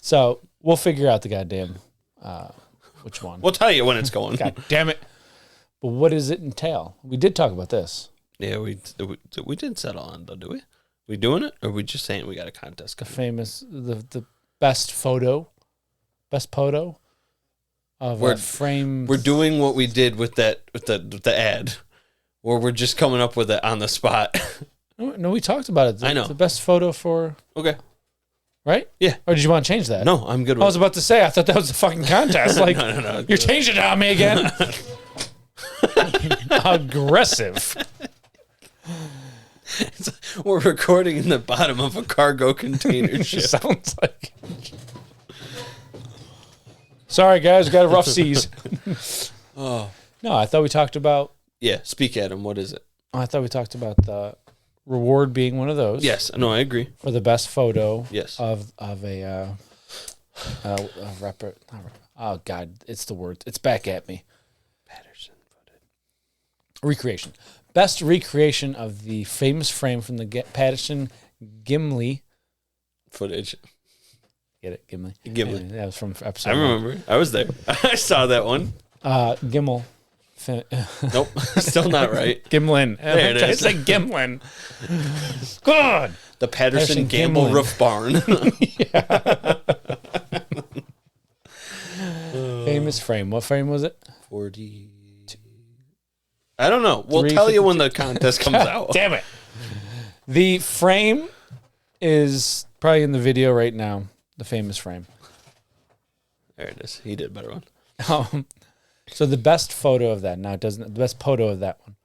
So we'll figure out the goddamn which one. We'll tell you when it's going. God damn it. But what does it entail? We did talk about this. Yeah, we did settle on though, do we? We doing it, or are we just saying we got a contest The coming? famous, the best photo of a frame. We're doing what we did with that with the ad, where we're just coming up with it on the spot. No, we talked about it. I know. The best photo for, Okay. right? Yeah. Or did you want to change that? No, I'm good I with was about to say, I thought that was a fucking contest. Like, no. you're changing it on me again. Aggressive. We're recording in the bottom of a cargo container ship. Sounds like. Sorry, guys, got a rough seas. Oh. No, I thought we talked about. Yeah, speak at him. What is it? I thought we talked about the reward being one of those. Yes, no, I agree. For the best photo. Yes. Of a oh God, it's the word. It's back at me. Patterson footage. Recreation. Best recreation of the famous frame from the Patterson Gimli Footage. Get it, Gimli. Gimli. Anyway, that was from episode. I remember. I was there. I saw that one. Gimel. Nope. Still not right. Gimlin. There it is. It's like Gimlin. Good. The Patterson Patterson Gamble Gimlin. Roof Barn. Famous frame. What frame was it? 40. I don't know. We'll tell you when the contest comes out. Damn it. The frame is probably in the video right now. the famous frame. There it is. He did a better one. So the best photo of that, now it doesn't, the best photo of that one,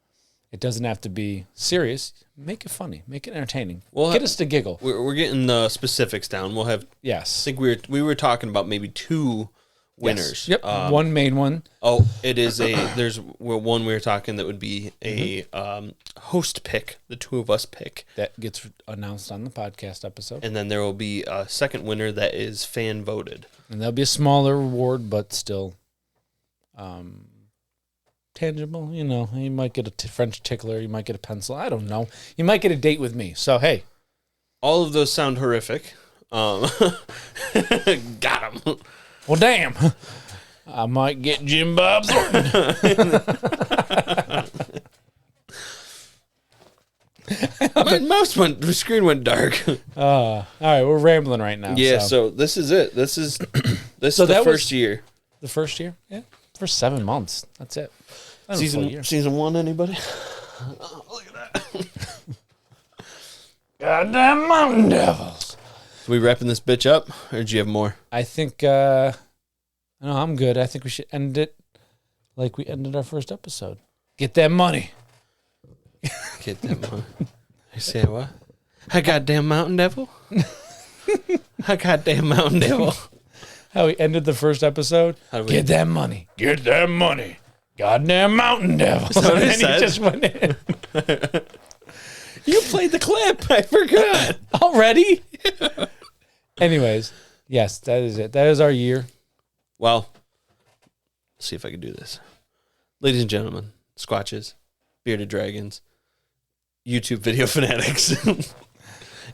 it doesn't have to be serious. Make it funny. Make it entertaining. Get us to giggle. We're getting the specifics down. We'll have. Yes. I think we were talking about maybe 2 winners. Yes. Yep. One main one. Oh, it is there's one we were talking that would be a host pick, the 2 of us pick. That gets announced on the podcast episode. And then there will be a second winner that is fan voted. And there'll be a smaller reward, but still tangible. You know, you might get a French tickler. You might get a pencil. I don't know. You might get a date with me. So, hey. All of those sound horrific. Got him. Well, damn. I might get Jim Bob Thornton. The screen went dark. All right, we're rambling right now. Yeah, so this is it. This is the first year. The first year? Yeah. First 7 months. That's it. Season 1, anybody? Oh, look at that. Goddamn Mountain Devils. Are we wrapping this bitch up, or do you have more? I think, no, I'm good. I think we should end it like we ended our first episode. Get that money. Get that money. I say what? I goddamn Mountain Devil. I goddamn Mountain Devil. How we ended the first episode? Get that money. Get that money. Goddamn Mountain Devils. And then he just went in. You played the clip. I forgot. Already? Anyways, yes, that is it. That is our year. Well, let's see if I can do this. Ladies and gentlemen, Squatches, Bearded Dragons, YouTube video fanatics,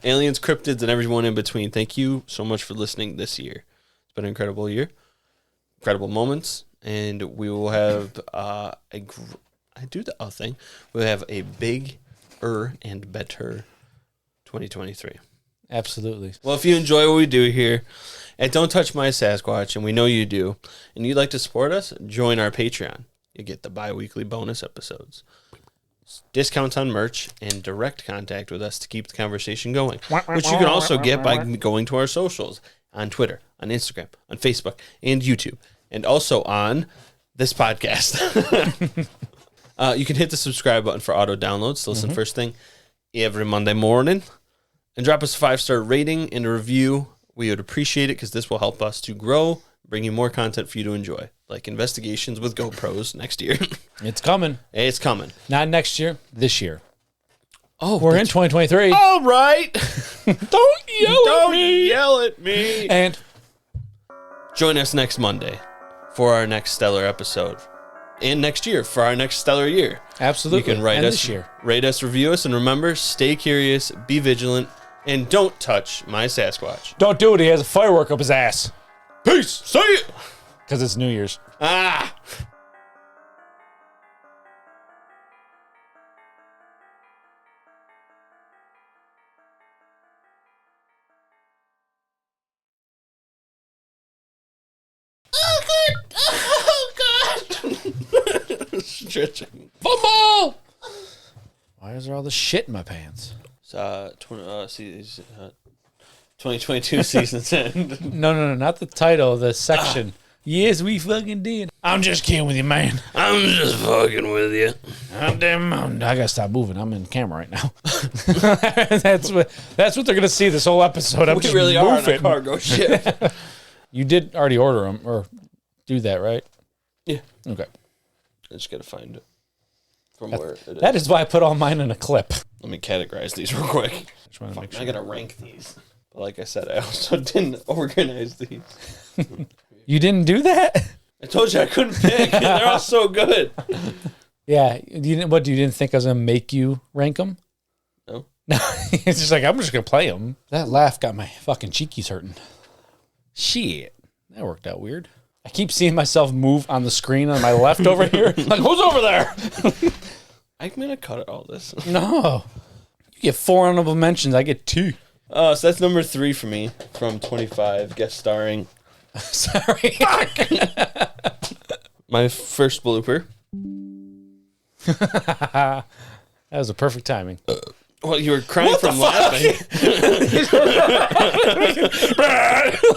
aliens, cryptids, and everyone in between, thank you so much for listening this year. It's been an incredible year, incredible moments, and we will have we'll have a bigger and better 2023. Absolutely. Well, if you enjoy what we do here at Don't Touch My Sasquatch, and we know you do, and you'd like to support us, join our Patreon. You get the bi-weekly bonus episodes, discounts on merch, and direct contact with us to keep the conversation going, which you can also get by going to our socials on Twitter, on Instagram, on Facebook, and YouTube, and also on this podcast. You can hit the subscribe button for auto downloads to listen first thing every Monday morning, and drop us a 5-star rating and a review. We would appreciate it because this will help us to grow, bring you more content for you to enjoy, like investigations with GoPros next year. It's coming. It's coming. Not next year, this year. Oh, we're in 2023. All right. Don't yell at me. And join us next Monday for our next stellar episode. And next year for our next stellar year. Absolutely. You can rate us, review us, and remember, stay curious, be vigilant, and don't touch my Sasquatch. Don't do it. He has a firework up his ass. Peace. See ya. Because it's New Year's. Ah. Stretching. Football! Why is there all this shit in my pants? It's 2022 season's end. No, not the title, the section. Yes, we fucking did. I'm just kidding with you, man. I'm just fucking with you. I'm damn mountain. I gotta stop moving. I'm in camera right now. That's what they're gonna see this whole episode. I'm just really moving. are on a cargo ship. You did already order them or do that, right? Yeah. Okay. I just gotta find it from where it is. That is why I put all mine in a clip. Let me categorize these real quick. Make sure. I gotta rank these. But like I said, I also didn't organize these. You didn't do that? I told you I couldn't pick. They're all so good. Yeah. You didn't think I was gonna make you rank them? No. No. It's just like I'm just gonna play them. That laugh got my fucking cheekies hurting. Shit. That worked out weird. I keep seeing myself move on the screen on my left over here. Like, who's over there? I'm gonna cut all this. No. You get 4 honorable mentions. I get 2. So that's number 3 for me from 25, guest starring. Sorry. My first blooper. That was a perfect timing. Well, you were crying from laughing.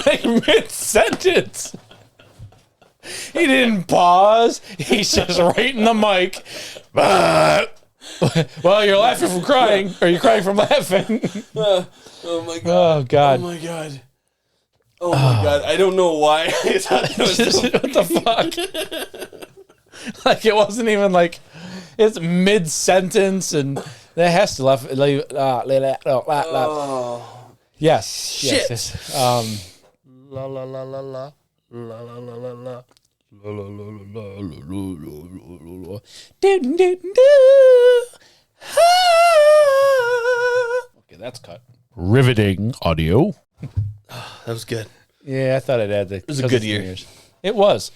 Like mid-sentence. He didn't pause. He's just right in the mic. Well, you're laughing from crying, or you're crying from laughing. Oh my god. Oh God. Oh my god. Oh my god. I don't know why I thought it was Just, what the fuck? Like it wasn't even like it's mid-sentence, and that has to laugh. Yes. Shit. Yes. La la la la la la la la la la. Okay, that's cut. Riveting audio. That was good. Yeah, I thought I'd add the. It was a good year. It was.